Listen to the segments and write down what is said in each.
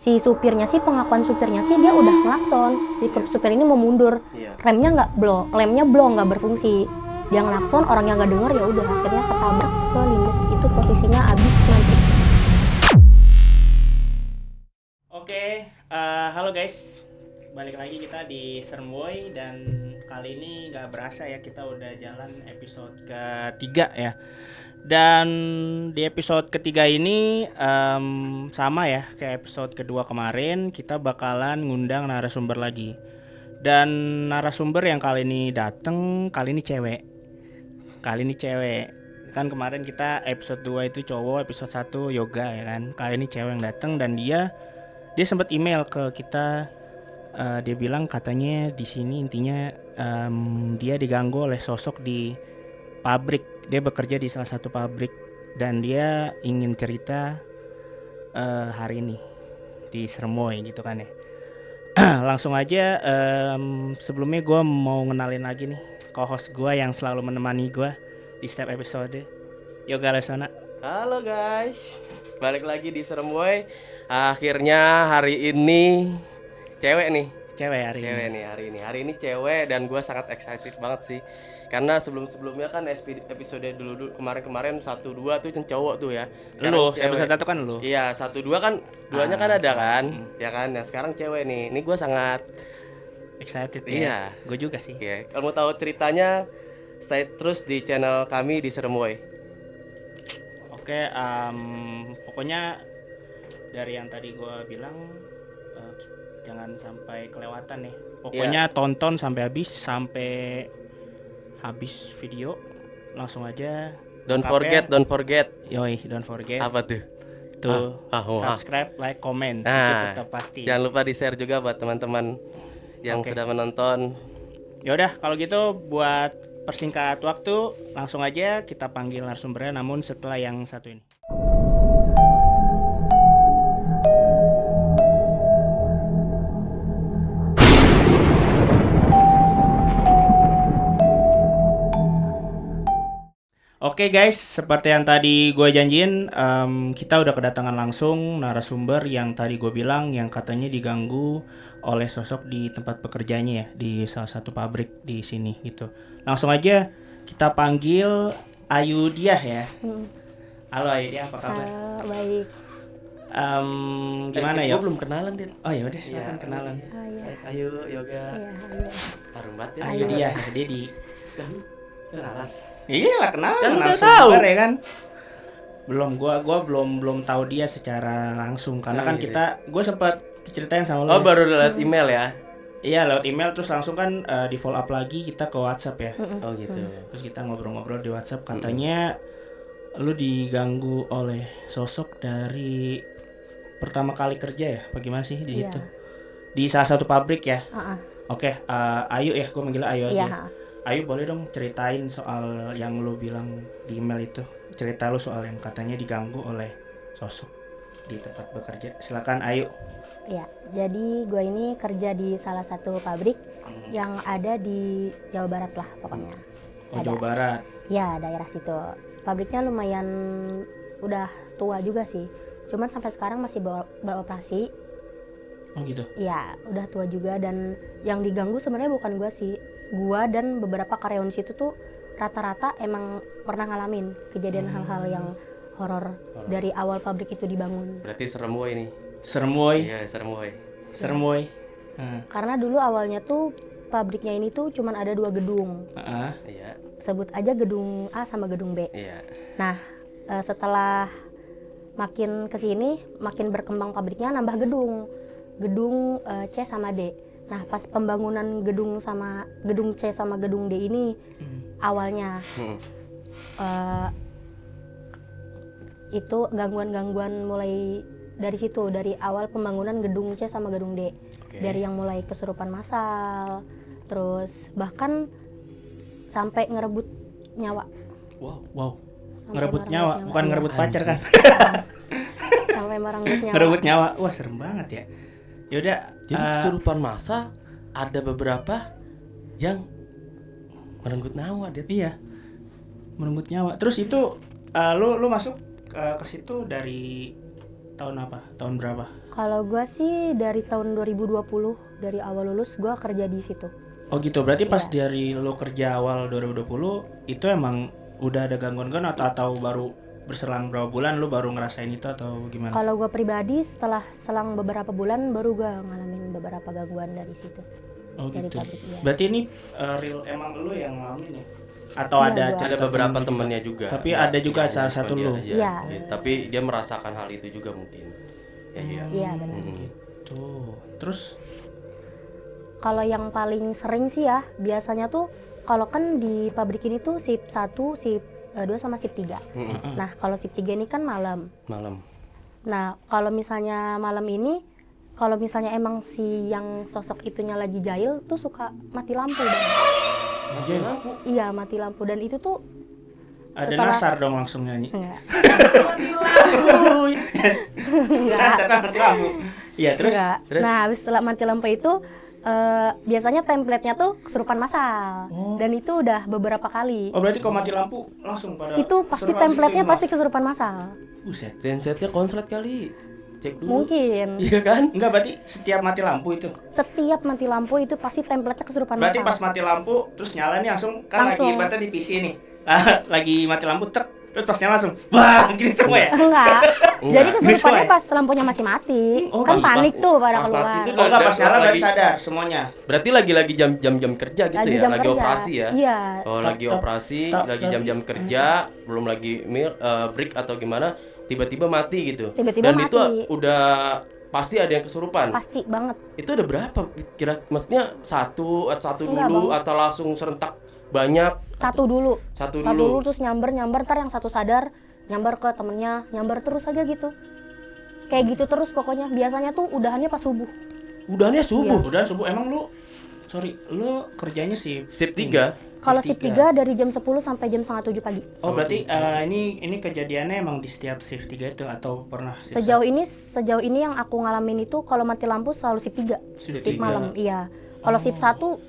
Si supirnya sih, pengakuan supirnya sih dia udah ngelakson. Si supir ini mau mundur, lemnya blong nggak berfungsi. Dia ngelakson, orang yang nggak denger ya udah akhirnya ketabrak ke lindes. Itu posisinya abis nanti. Oke, halo guys, balik lagi kita di Sermboy dan kali ini nggak berasa ya kita udah jalan episode ketiga ya. Dan di episode ketiga ini sama ya kayak episode kedua kemarin, kita bakalan ngundang narasumber lagi. Dan narasumber yang kali ini dateng kali ini cewek. Kan kemarin kita episode 2 itu cowok, episode 1 yoga ya kan. Kali ini cewek yang dateng dan dia sempat email ke kita. Dia bilang katanya di sini intinya dia diganggu oleh sosok di pabrik. Dia bekerja di salah satu pabrik dan dia ingin cerita hari ini di Sermoy gitu kan ya. Langsung aja, sebelumnya gue mau ngenalin lagi nih co-host gue yang selalu menemani gue di setiap episode, Yoga Lesona. Halo guys, balik lagi di Sermboy. Akhirnya hari ini cewek Hari ini. Hari ini cewek dan gue sangat excited banget sih. Karena sebelumnya kan episode dulu kemarin 1-2 tuh cowok tuh ya. Lu, episode 1 kan lu. Iya, 1-2 kan duanya kan ada kan. Ya kan. Nah, sekarang cewek nih. Ini gue sangat Excited ya. Iya. Gue juga sih. Iya. Kalau mau tahu ceritanya, stay terus di channel kami di Sermboy. Oke, pokoknya dari yang tadi gue bilang jangan sampai kelewatan nih. Pokoknya tonton sampai habis video, langsung aja. Don't forget. Yoi, don't forget. Apa tuh? Subscribe, like, comment. Nah, itu tetap pasti. Jangan lupa di-share juga buat teman-teman yang sudah menonton. Ya udah, kalau gitu buat persingkat waktu, langsung aja kita panggil narasumbernya namun setelah yang satu ini. Oke guys, seperti yang tadi gue janjiin, kita udah kedatangan langsung narasumber yang tadi gue bilang yang katanya diganggu oleh sosok di tempat pekerjaannya ya, di salah satu pabrik di sini gitu. Langsung aja kita panggil Ayu Diah ya. Halo Ayu Diah, apa kabar? Baik. Gimana ya? Gue belum kenalan, Dit. Oh ya udah, silakan kenalan. Ayo yoga. Iya. Harum banget ya. Ayu Diah, dia di Kenalan. Iya lah, kenalan Kan udah narasumber tahu. ya kan. Gua belum tahu dia secara langsung karena kan gitu. gue sempat ceritain sama lo. Oh, baru lihat email ya. Iya, lewat email terus langsung kan di follow up lagi kita ke WhatsApp ya. Oh gitu. Terus kita ngobrol-ngobrol di WhatsApp, katanya lu diganggu oleh sosok dari pertama kali kerja ya. Bagaimana sih di situ? Di salah satu pabrik ya. Oke, Ayu ya, gue manggil Ayu aja. Iya. Ayu, boleh dong ceritain soal yang lu bilang di email itu. Cerita lu soal yang katanya diganggu oleh sosok di tempat bekerja. Silakan Ayu. Iya, jadi gue ini kerja di salah satu pabrik yang ada di Jawa Barat lah pokoknya. Jawa Barat. Ya, daerah situ. Pabriknya lumayan udah tua juga sih. Cuman sampai sekarang masih beroperasi. Oh gitu. Iya, udah tua juga dan yang diganggu sebenarnya bukan gue sih. Gue dan beberapa karyawan situ tuh rata-rata emang pernah ngalamin kejadian hal-hal yang horor dari awal pabrik itu dibangun. Berarti Sermboy nih. Sermboy. Iya, Sermboy. Karena dulu awalnya tuh pabriknya ini tuh cuman ada 2 gedung. Iya. Sebut aja gedung A sama gedung B. Iya. Nah, setelah makin kesini, makin berkembang pabriknya, nambah gedung C sama D. Nah, pas pembangunan gedung C sama gedung D ini awalnya itu gangguan-gangguan mulai dari situ, dari awal pembangunan gedung C sama gedung D. Dari yang mulai kesurupan massal, terus bahkan sampai ngerebut nyawa. Wow. Ngerebut nyawa, bukan ngerebut pacar kan? Sampai merenggut nyawa. Ngerebut nyawa. Wah, serem banget ya. Yaudah. Jadi kesurupan massa ada beberapa yang merenggut nyawa, Dit. Iya. Merenggut nyawa. Terus itu lu masuk ke situ dari tahun apa? Tahun berapa? Kalau gue sih dari tahun 2020, dari awal lulus gue kerja di situ. Oh gitu, berarti pas Iya. dari lo kerja awal 2020 itu emang udah ada gangguan-gangguan atau baru berselang berapa bulan lo baru ngerasain itu atau gimana? Kalau gue pribadi setelah selang beberapa bulan baru gue ngalamin beberapa gangguan dari situ. Oh dari gitu. pabrik, iya. Berarti ini real emang lo yang ngalamin ya? Atau Iya, ada gua. cerita Ada beberapa temen temennya juga. Tapi Ya, ada juga iya, salah cuma satu dia lu. aja. Iya. Ya, tapi dia merasakan hal itu juga mungkin. Ya, iya. Iya benar. Tuh. Terus Kalau yang paling sering sih ya biasanya tuh kalau kan di pabrik ini tuh shift 1, shift 2 sama shift 3. Nah, kalau shift 3 ini kan malam. Malam. Nah, kalau misalnya malam ini kalau misalnya emang si yang sosok itunya lagi jahil tuh suka mati lampu, Bang. Mati lampu. Iya, mati lampu dan itu tuh ada setelah- Nasar dong langsung nyanyi. enggak. Nasar kan mati lampu. Iya, terus Enggak. Terus? Nah, habis setelah mati lampu itu biasanya template-nya tuh kesurupan massal. Dan itu udah beberapa kali. oh berarti kalau mati lampu langsung pada Itu pasti kesurupan template-nya situ, pasti kesurupan massal. Buset. Gensetnya konslet kali. Cek dulu. Mungkin. Iya kan? Enggak, berarti setiap mati lampu itu. Setiap mati lampu itu pasti template-nya kesurupan Berarti pas massal. mati lampu terus nyala nih langsung kan Langsung. lagi ibaratnya di PC nih. Lagi mati lampu tek terus pas nyala langsung bang gini semua ya. Enggak. Jadi kesurupannya Sesuai. pas lampunya masih mati. Oh, Kan pas- panik pas- tuh pada pas keluar. mati itu Oh enggak, pas nyala Lagi- baru sadar semuanya. Berarti lagi jam-jam kerja gitu Lagi ya, jam lagi kerja. operasi ya. Iya. Oh, lagi operasi, lagi jam-jam kerja, belum lagi break atau gimana, tiba-tiba mati gitu. Tiba-tiba Dan itu mati. udah pasti ada yang kesurupan. Pasti banget. Itu ada berapa? Kira maksudnya satu Enggak, dulu Bang. atau langsung serentak banyak? Satu dulu. Satu Satu dulu. dulu terus nyamber ntar yang satu sadar nyamber ke temennya, nyamber terus aja gitu. Kayak gitu terus pokoknya. Biasanya tuh udahannya pas subuh. Udahnya subuh. Udah subuh emang lu kerjanya sih Shift 3. Kalau shift 3 dari jam 10 sampai jam 6:30 pagi. Oh berarti ini kejadiannya emang di setiap shift 3 itu atau pernah shift Sejauh ini yang aku ngalamin itu kalau mati lampu selalu shift 3. Shift Shift 3. malam, iya. Kalau shift 1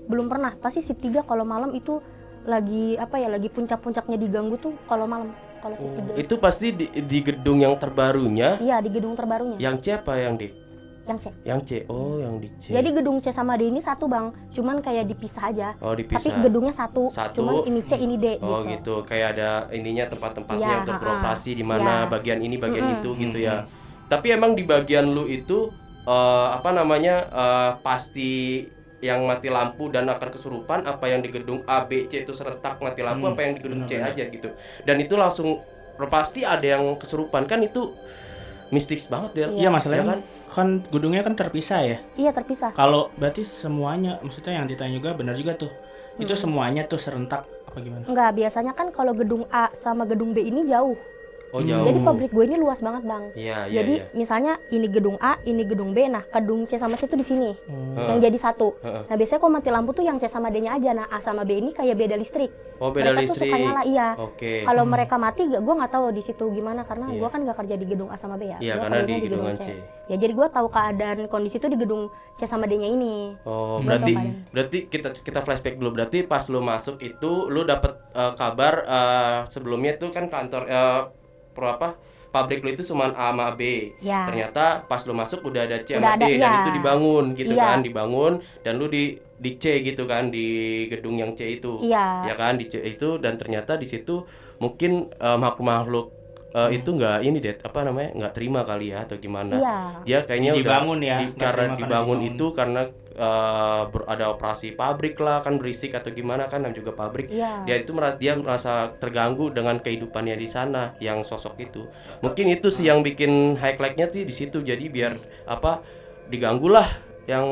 belum pernah. Pasti shift 3 kalau malam itu lagi lagi puncak-puncaknya diganggu tuh kalau malam. Kalau shift 3. Itu pasti di gedung yang terbarunya. Iya, di gedung terbarunya. Yang C apa yang D? Yang C. Yang C. Oh, yang di C. Jadi gedung C sama D ini satu, Bang. Cuman kayak dipisah aja. Oh, dipisah. Tapi gedungnya satu. Satu. Cuman ini C, ini D Oh gitu. gitu, kayak ada ininya tempat-tempatnya Iya, untuk ha-ha. beroperasi di mana Iya. bagian ini bagian itu gitu ya. Tapi emang di bagian lu itu pasti yang mati lampu dan akan kesurupan, apa yang di gedung A, B, C itu serentak mati lampu, apa yang di gedung C aja gitu. Dan itu langsung pasti ada yang kesurupan, kan itu mistis banget ya. Iya masalahnya kan? kan gedungnya kan terpisah ya. Iya, terpisah. Kalau berarti semuanya, maksudnya yang ditanya juga benar juga tuh. Itu semuanya tuh serentak apa gimana? Enggak, biasanya kan kalau gedung A sama gedung B ini jauh. Oh jauh. Jadi pabrik gue ini luas banget, Bang. Iya, iya, Jadi iya. misalnya ini gedung A, ini gedung B, nah gedung C sama C itu di sini, Heeh. yang jadi satu. Heeh. Nah biasanya kalau mati lampu tuh yang C sama D-nya aja, nah A sama B ini kayak beda listrik. Oh beda Mereka tuh listrik. suka nyala, iya. Oke. Kalau mereka mati, gue nggak tahu di situ gimana karena Iya. gue kan nggak kerja di gedung A sama B ya. Iya, Gua karena kerjanya di gedungan C. Ya jadi gue tahu keadaan kondisi itu di gedung C sama D-nya ini. Oh, Gua tahu keadaan. berarti kita flashback dulu. Berarti pas lu masuk itu lu dapet kabar sebelumnya tuh kan kantor pabrik lu itu cuma A sama B. Ya. Ternyata pas lu masuk udah ada C Udah sama D ada, dan ya. itu dibangun gitu Iya. kan, dibangun dan lu di C gitu kan, di gedung yang C itu. Iya. Ya kan, di C itu, dan ternyata di situ mungkin makhluk-makhluk itu nggak terima kali ya atau gimana. Iya. Dia kayaknya Dibangun udah ya, nggak karena terima dibangun karena itu karena ada operasi pabrik lah kan, berisik atau gimana kan, dan juga pabrik. Iya. Dia merasa terganggu dengan kehidupannya di sana, yang sosok itu. Mungkin itu sih yang bikin highlight-nya tuh di situ. Jadi biar diganggu lah yang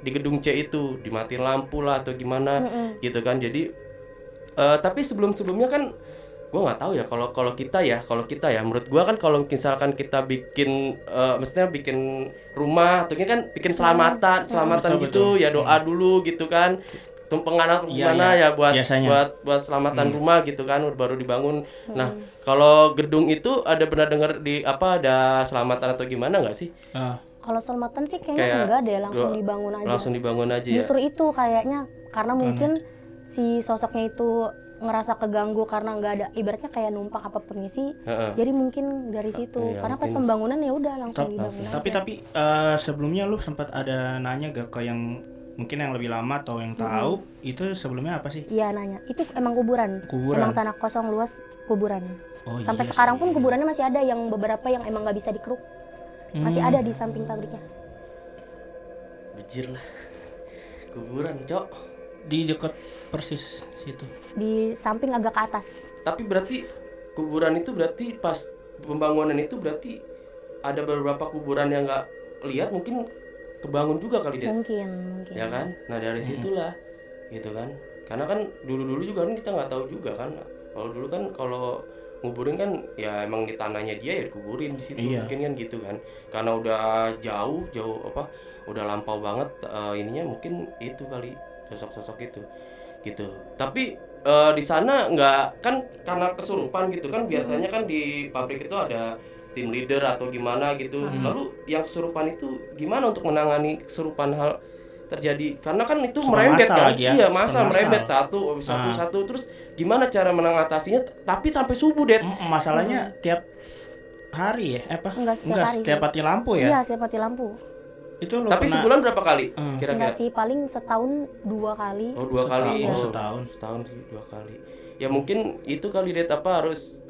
di gedung C itu, dimatiin lampu lah atau gimana gitu kan. Jadi tapi sebelumnya kan gue nggak tahu ya, kalau kita ya menurut gue kan, kalau misalkan kita bikin maksudnya bikin rumah atau ini kan bikin selamatan Betul, gitu betul. ya, doa dulu gitu kan, tumpengan atau Iya, gimana iya. ya buat Biasanya. buat selamatan rumah gitu kan, baru dibangun. Nah kalau gedung itu ada pernah dengar ada selamatan atau gimana nggak sih? Kalau selamatan sih kayaknya Kayak enggak deh, langsung doa- dibangun aja. Langsung dibangun aja ya. Justru itu kayaknya karena mungkin si sosoknya itu ngerasa keganggu karena nggak ada, ibaratnya kayak numpang apa permisi. Jadi mungkin dari situ. Iya, Karena pas mungkin. pembangunan ya udah langsung dibangun. Tapi sebelumnya lu sempat ada nanya gak ke yang mungkin yang lebih lama atau yang tahu itu sebelumnya apa sih? Iya nanya. Itu emang kuburan. Kuburan. Emang tanah kosong luas kuburan. Oh, Sampai iya sekarang sih. pun kuburannya masih ada, yang beberapa yang emang nggak bisa dikeruk. Masih ada di samping pabriknya. Bejir lah. Kuburan, Cok. Di dekat persis situ. Di samping agak ke atas. Tapi berarti kuburan itu berarti pas pembangunan itu berarti ada beberapa kuburan yang nggak lihat mungkin kebangun juga kali dia. Mungkin. Ya kan? Nah dari situlah gitu kan. Karena kan dulu juga kan kita nggak tahu juga kan. Kalau dulu kan kalau nguburin kan ya emang di tanahnya dia ya dikuburin di situ. Iya. Mungkin kan gitu kan. Karena udah jauh apa udah lampau banget ininya mungkin itu kali sosok-sosok itu gitu. Tapi di sana nggak kan karena kesurupan gitu kan biasanya kan di pabrik itu ada tim leader atau gimana gitu. Lalu yang kesurupan itu gimana untuk menangani kesurupan hal terjadi karena kan itu Super merembet massal kan lagi ya, iya super masa massal. merembet satu terus gimana cara mengatasinya tapi sampai subuh Det Masalahnya tiap hari ya? Enggak setiap hari. Setiap mati lampu ya? Iya, setiap mati lampu. Itu lo tapi pernah sebulan berapa kali kira-kira Enggak sih, paling setahun 2 kali. oh 2 kali Setahun. setahun sih 2 kali ya mungkin itu kali Det apa harus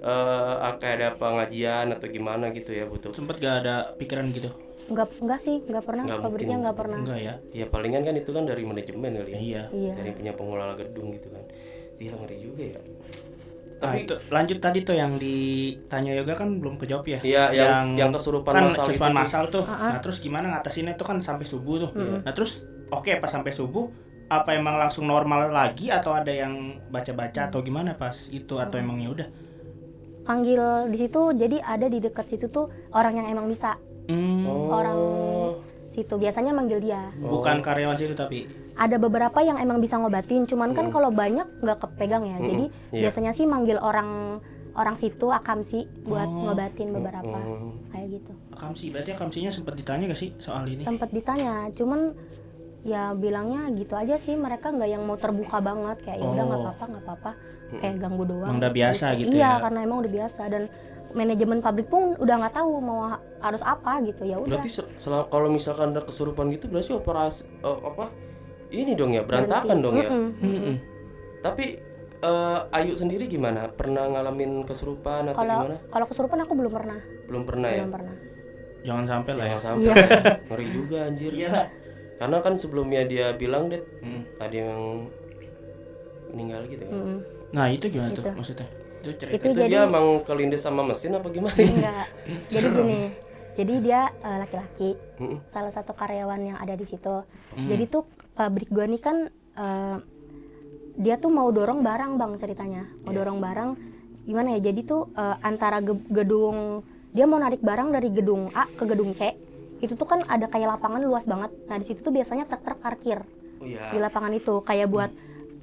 kayak ada pengajian atau gimana gitu ya butuh sempet gak ada pikiran gitu? Enggak sih, enggak pernah. Nggak Pabriknya mungkin. enggak pernah. Enggak ya? ya palingan kan itu kan dari manajemen kali ya Iya. Iya. dari punya pengelola gedung gitu kan gila ngeri juga ya Nah, tapi itu lanjut tadi tuh yang ditanya Yoga kan belum kejawab ya? Iya, yang kesurupan kan massal kesurupan itu tuh. massal tuh. Nah, terus gimana ngatasinnya itu kan sampai subuh tuh. Nah, terus oke pas sampai subuh apa emang langsung normal lagi atau ada yang baca-baca atau gimana pas itu atau emang ya udah? Panggil di situ, jadi ada di dekat situ tuh orang yang emang bisa. Orang situ biasanya manggil dia. Bukan karyawan situ tapi Ada beberapa yang emang bisa ngobatin, cuman kan kalau banyak nggak kepegang ya. Jadi Iya. biasanya sih manggil orang situ akamsi buat ngobatin beberapa. Kayak gitu. Akamsi, berarti Akamsinya sempat ditanya gak sih soal ini? Sempat ditanya, cuman ya bilangnya gitu aja sih, mereka nggak yang mau terbuka banget kayak ya udah nggak apa-apa kayak ganggu doang. Emang udah biasa gitu iya, ya? karena emang udah biasa dan manajemen pabrik pun udah nggak tahu mau harus apa gitu, ya udah. Berarti kalau misalkan ada kesurupan gitu berarti operasi apa ini dong ya berantakan dong ya. Tapi Ayu sendiri gimana? Pernah ngalamin kesurupan atau gimana? Kalau kesurupan aku belum pernah. Belum pernah ya. Belum pernah. Jangan sampai lah ya. Jangan sampai. Iya. Ngeri juga anjir. Iya. Karena kan sebelumnya dia bilang Det ada yang meninggal gitu ya. Nah, itu gimana tuh maksudnya? Itu cerita. Itu Itu jadi dia emang kelindes sama mesin apa gimana? enggak. Jadi gini. Jadi dia laki-laki. Salah satu karyawan yang ada di situ. Jadi tuh pabrik gua nih kan dia tuh mau dorong barang Bang ceritanya. Mau dorong barang gimana ya? Jadi tuh antara gedung, dia mau narik barang dari gedung A ke gedung C. Itu tuh kan ada kayak lapangan luas banget. Nah, di situ tuh biasanya truk-truk parkir. Oh iya. Di lapangan itu kayak buat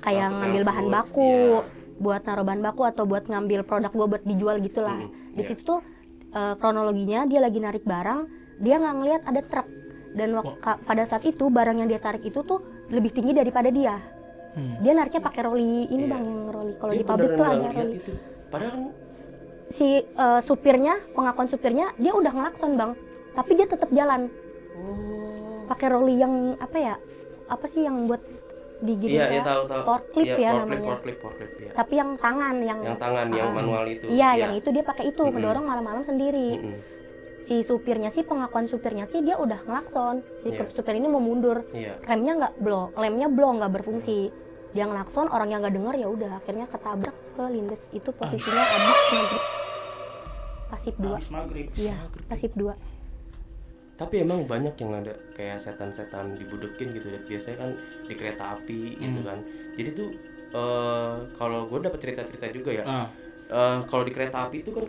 kayak Untuk ngambil bahan ngangkut, baku, iya. buat naruh bahan baku atau buat ngambil produk gua buat dijual gitulah. Di iya. situ tuh kronologinya dia lagi narik barang, dia nggak ngelihat ada truk. Dan pada saat itu barang yang dia tarik itu tuh lebih tinggi daripada dia. Dia nariknya pakai roli ini Bang, yang roli. Kalau Dia di pabrik beneran tuh nggak ada ngeliat roli. itu. Padahal kan Si supirnya, pengakuan supirnya, dia udah ngelakson Bang, tapi dia tetap jalan. Pakai roli yang apa ya? Apa sih yang buat digigit iya tahu. forklift ya namanya. Forklift ya. Tapi yang tangan yang Yang yang manual itu. Iya, yang itu dia pakai itu, ngedorong malam-malam sendiri. Mm-mm. Si supirnya sih, pengakuan supirnya sih dia udah ngelakson. Si Iya. supir ini mau mundur. Iya. Lemnya belum nggak berfungsi. Dia ngelakson, orang yang nggak dengar ya udah akhirnya ketabrak ke lindes. Itu posisinya abis maghrib. Pasif 2. Habis maghrib. Iya, pasif 2. Tapi emang banyak yang ada kayak setan-setan dibudekin gitu deh. Biasanya kan di kereta api gitu kan. Jadi tuh kalau gue dapet cerita-cerita juga ya. Kalau di kereta api itu kan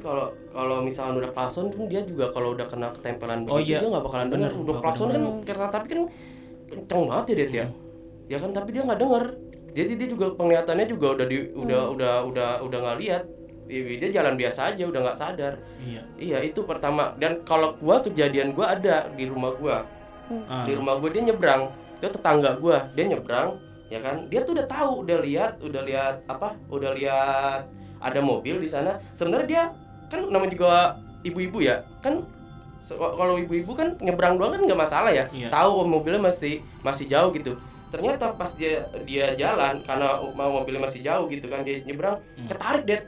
kalau misalkan udah klakson kan dia juga kalau udah kena ketempelan begitu iya. dia nggak bakalan dengar. Udah klakson kan kereta api kan kenceng banget ya Det ya. Ya kan tapi dia nggak dengar. Jadi dia juga penglihatannya juga udah nggak lihat. Dia jalan biasa aja udah nggak sadar. Iya itu pertama. Dan kalau gua kejadian gua ada di rumah gua. Di rumah gua dia nyebrang. Itu tetangga gua dia nyebrang ya kan, dia tuh udah tahu, udah lihat ada mobil di sana. Sebenarnya dia kan namanya juga ibu-ibu ya kan, kalau ibu-ibu kan nyebrang doang kan nggak masalah ya, tahu mobilnya masih jauh gitu. Ternyata pas dia jalan karena mobilnya masih jauh gitu kan, dia nyebrang ketarik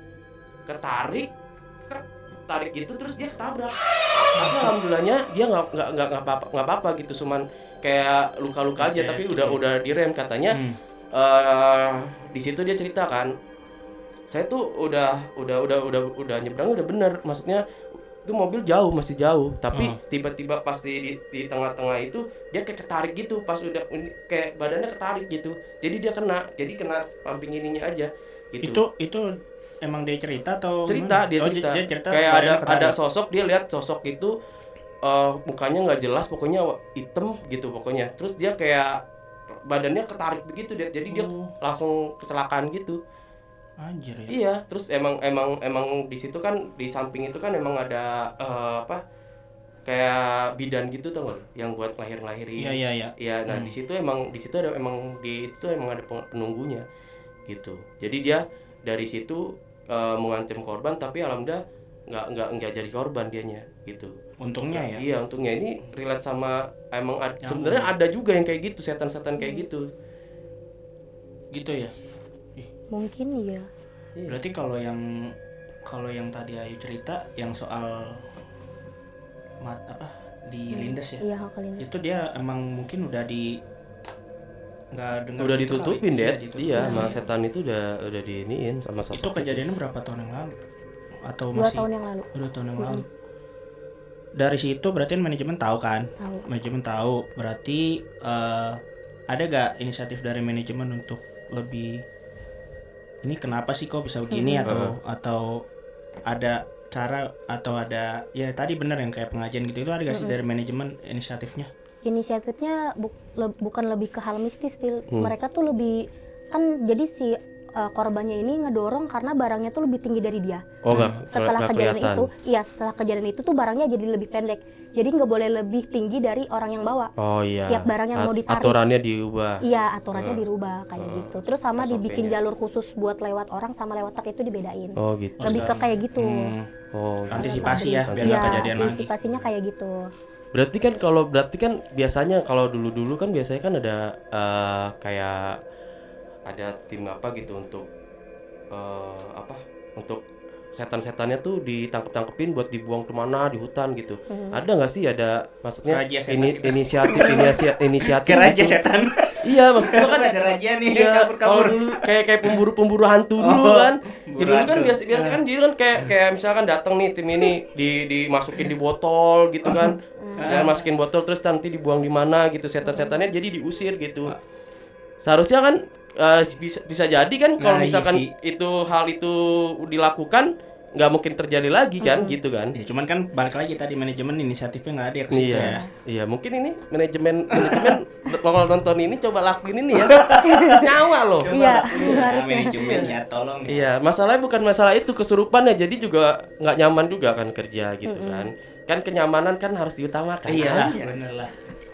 gitu, terus dia ketabrak. Tapi alhamdulillahnya dia nggak apa-apa gitu, cuman kayak luka-luka aja, tapi udah direm katanya. Di situ dia cerita kan, saya tuh udah nyebrang udah bener, maksudnya itu mobil masih jauh, tapi tiba-tiba pas di tengah-tengah itu dia kayak ketarik gitu, pas udah kayak badannya ketarik gitu, jadi dia kena samping ininya aja gitu. Itu emang dia cerita atau cerita dia cerita kayak ada sosok, dia lihat sosok itu mukanya nggak jelas, pokoknya hitam gitu pokoknya, terus dia kayak badannya ketarik begitu, jadi dia langsung kecelakaan gitu. Anjir ya. Iya, terus emang di situ kan, di samping itu kan emang ada kayak bidan gitu tau gak, yang buat lahirin. Iya. Iya, nah di situ emang ada penunggunya gitu. Jadi dia dari situ mengancam korban, tapi alhamdulillah nggak jadi korban dianya gitu. Untungnya ya. Iya, untungnya. Ini relate sama emang sebenarnya ada juga yang kayak gitu, setan-setan kayak gitu. Gitu ya. Mungkin iya. Berarti kalau yang tadi Ayu cerita yang soal di Lindes ya. Iya, Lindes. Itu dia emang mungkin udah udah ditutupin deh. Iya, sama setan itu udah diiniin sama sosok. Itu kejadiannya berapa tahun yang lalu? Atau 2 masih 2 tahun yang lalu. 2 tahun yang lalu. Dari situ berarti manajemen tahu kan? Manajemen tahu. Berarti ada gak inisiatif dari manajemen untuk lebih, ini kenapa sih kok bisa begini, atau ada cara, atau ada ya tadi bener yang kayak pengajian gitu, itu ada gak sih dari manajemen inisiatifnya? Inisiatifnya bukan lebih ke hal mistis, mereka tuh lebih kan, jadi si korbannya ini ngedorong karena barangnya tuh lebih tinggi dari dia. Setelah kejadian itu tuh barangnya jadi lebih pendek, jadi nggak boleh lebih tinggi dari orang yang bawa. Setiap barang yang mau ditarik aturannya diubah. Iya, aturannya dirubah kayak gitu. Terus sama dibikin jalur khusus buat lewat orang sama lewat truk itu dibedain. Gitu. Lebih ke kayak gitu. Antisipasi ya, biar nggak kejadian lagi. Antisipasinya kayak gitu. Berarti kan biasanya kalau dulu kan biasanya kan ada kayak ada tim apa gitu untuk untuk setan-setannya tuh ditangkepin buat dibuang kemana di hutan gitu. Ada nggak sih, ada maksudnya inisiatif Raja setan. Iya, maksudnya kan ada raja nih kabur-kabur. Kayak pemburu hantu dulu kan. Dulu kan biasa kan dia kan kayak misalkan datang nih tim ini dimasukin di botol gitu kan. Ya, masukin botol terus nanti dibuang di mana gitu, setan-setannya jadi diusir gitu. Seharusnya kan bisa jadi kan kalau misalkan hal itu dilakukan nggak mungkin terjadi lagi kan gitu kan. Ya, cuman kan balik lagi tadi manajemen inisiatifnya nggak ada ke situ ya. Iya, mungkin ini manajemen kalau nonton ini coba lakuin ini ya. Nyawa loh. Iya, manajemen ya, tolong. Iya, masalahnya bukan masalah itu kesurupan ya, jadi juga nggak nyaman juga kan kerja gitu kan. Kan kenyamanan kan harus diutamakan. Iya, bener lah.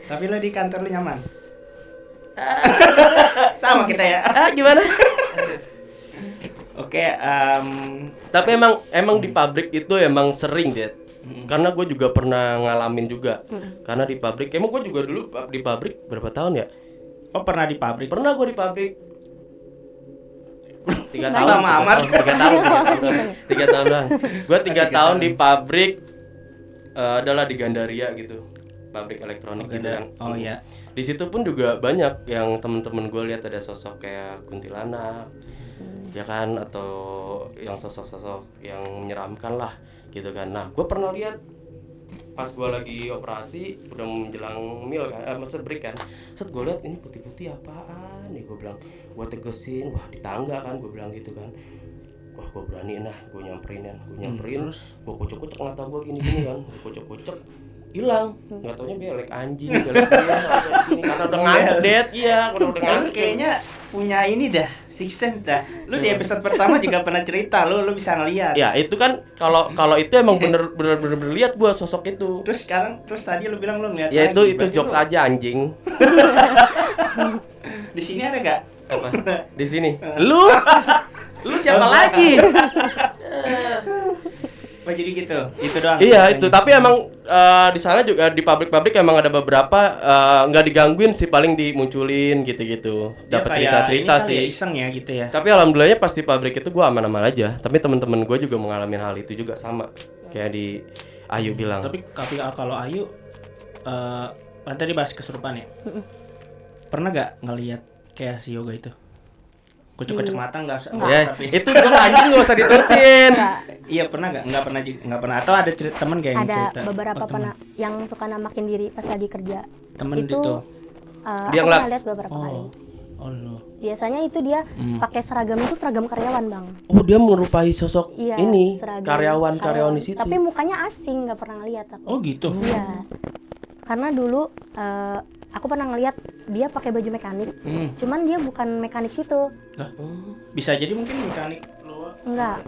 Tapi lo di kantor lo nyaman? Sama kita ya. Gimana? Oke, tapi emang di pabrik itu emang sering deh. Karena gue juga pernah ngalamin juga. Karena di pabrik, emang gue juga dulu di pabrik berapa tahun ya? Oh, pernah di pabrik? Pernah gue di pabrik. 3 tahun. Lama amat. 3 tahun doang. Gue 3 tahun di pabrik adalah di Gandaria gitu. Pabrik elektronik gitu kan. Oh iya. Di situ pun juga banyak yang temen-temen gue lihat ada sosok kayak kuntilanak, ya kan, atau yang sosok-sosok yang menyeramkan lah gitu kan. Nah, gue pernah lihat pas gue lagi operasi udah menjelang mil kan, maksud break kan. Set gue lihat ini putih-putih apaan nih, gue bilang, gue tegesin, wah di tangga kan, gue bilang gitu kan. Wah, gue berani gue nyamperin, gue kucuk-kucuk mata gue gini-gini kan, gue kucuk-kucuk, hilang, nggak taunya belek anjing, belek dia ada di sini karena udah ngantuk det, udah ngantuk. Kayaknya punya ini dah, six sense dah. Lu di episode pertama juga pernah cerita, lu bisa ngeliat. Ya itu kan kalau itu emang bener lihat gua sosok itu. Terus tadi lu bilang lu ngeliat. Ya itu jokes aja anjing. Di sini ada gak Apa? Di sini. Lu siapa lagi? Oh jadi gitu. Itu doang. Iya itu, tapi emang di sana juga di pabrik-pabrik emang ada beberapa nggak digangguin sih, paling dimunculin gitu-gitu. Dia Dapat kayak cerita-cerita ini kali sih. ya, iseng ya gitu ya. Tapi alhamdulillahnya pas di pabrik itu gue aman-aman aja. Tapi teman-teman gue juga mengalami hal itu juga sama kayak di Ayu bilang. Tapi kalau Ayu kan tadi bahas kesurupan ya. Pernah gak ngelihat kayak si Yoga itu? Kucuk-kucuk mata enggak Ya, tapi itu dong anjing gak usah diterusin. iya pernah gak? Enggak pernah atau ada teman kayak yang Ada cerita? beberapa Oh, temen. yang suka namakin diri pas lagi kerja. Temen itu itu. Dia aku ngeliat. pernah lihat beberapa kali. Oh lo. Biasanya itu dia pakai seragam itu seragam karyawan, Bang. Oh, dia merupai sosok Iya, ini seragam karyawan di situ. Tapi mukanya asing, nggak pernah ngeliat aku. Oh gitu. Iya. Karena dulu aku pernah ngeliat dia pakai baju mekanik. Cuman dia bukan mekanik situ. Lah, bisa jadi mungkin mekanik lo. Enggak.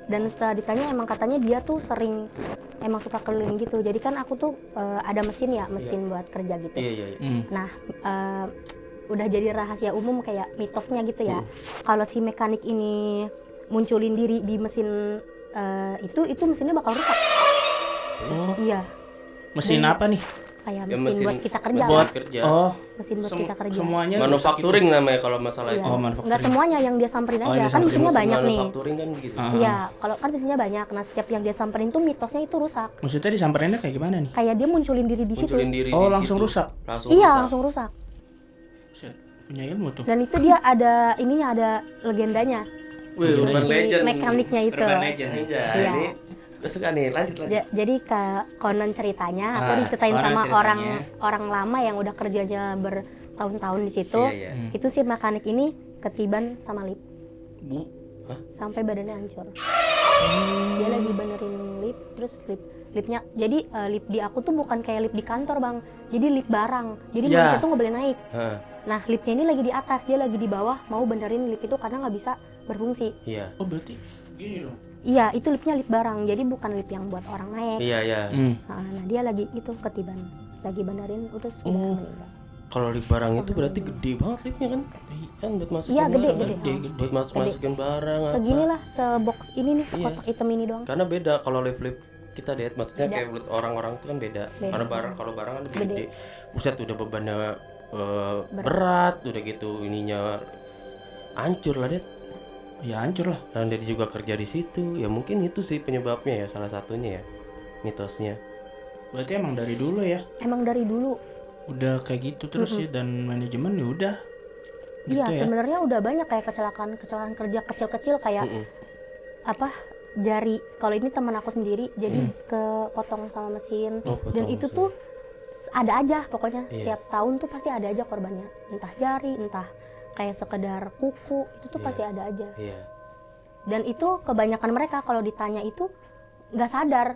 Dan setelah ditanya emang katanya dia tuh sering emang suka keliling gitu. Jadi kan aku tuh ada mesin buat kerja gitu. Iya. Nah, udah jadi rahasia umum kayak mitosnya gitu ya. Kalau si mekanik ini munculin diri di mesin itu mesinnya bakal rusak. Oh, Iya, mesin apa nih? kayak Ya, mesin buat kita kerja. buat lah. kerja. Oh, Mesin buat kita kerja. semuanya Manufacturing namanya kalau masalah Iya. itu. Oh, manufacturing. Enggak semuanya yang dia samperin Oh, aja. yang Kan samperin. mesinnya banyak nih. Manufacturing kan begitu. Iya, kalau kan mesinnya banyak. Nah, setiap yang dia samperin tuh mitosnya itu rusak. Maksudnya disamperinnya kayak gimana nih? Kayak dia munculin diri di situ. Munculin diri Oh, di langsung situ. rusak? Iya, rusak. langsung rusak. Buset, punya ilmu tuh. Dan itu dia ada legendanya. Wih, urban Si legend. mekaniknya itu. Urban legend. Aja, Iya. ini gue suka nih, lanjut. Jadi konon ceritanya aku Ah, diceritain konon sama ceritanya. orang lama yang udah kerjanya bertahun-tahun di situ. Iya. Itu si mekanik ini ketiban sama lift Bu. sampai badannya hancur. Dia lagi benerin lift, terus liftnya. Jadi lift di aku tuh bukan kayak lift di kantor, Bang. Jadi lift barang. Jadi Iya. manusia tuh nggak boleh naik. Hah, Nah, liftnya ini lagi di atas, dia lagi di bawah mau benerin lift itu karena nggak bisa berfungsi. iya. Oh, berarti gini loh. Iya, itu liftnya lift barang. Jadi bukan lift yang buat orang naik. Iya. Nah, dia lagi itu ketiban, lagi benerin, terus udah meninggal. Kalau lift barang itu berarti gede banget liftnya kan? Kan buat masukin Iya, gede, barang. gede. Buat masukin barang apa. Segini lah, sebox ini nih, Iya. sekotak hitam ini doang. Karena beda kalau lift kita lihat, maksudnya Beda. kayak buat orang-orang itu kan beda. Karena kalau barang kan lebih Gede. gede. Buset, udah bebannya berat, udah gitu ininya hancur lah, Det. Ya hancur lah. Dan dia juga kerja di situ. Ya mungkin itu sih penyebabnya ya, salah satunya ya. Mitosnya. Berarti emang dari dulu ya. Emang dari dulu. Udah kayak gitu terus ya, dan manajemen ya udah. Gitu Iya, ya. sebenarnya udah banyak kayak kecelakaan kerja kecil-kecil kayak apa? Jari. Kalau ini teman aku sendiri, jadi kepotong sama mesin. Oh, potong Dan itu mesin. tuh ada aja pokoknya. Iya. Tiap tahun tuh pasti ada aja korbannya. Entah jari, entah kayak sekedar kuku, itu tuh Iya. pasti ada aja. Iya. Dan itu kebanyakan mereka kalau ditanya itu nggak sadar.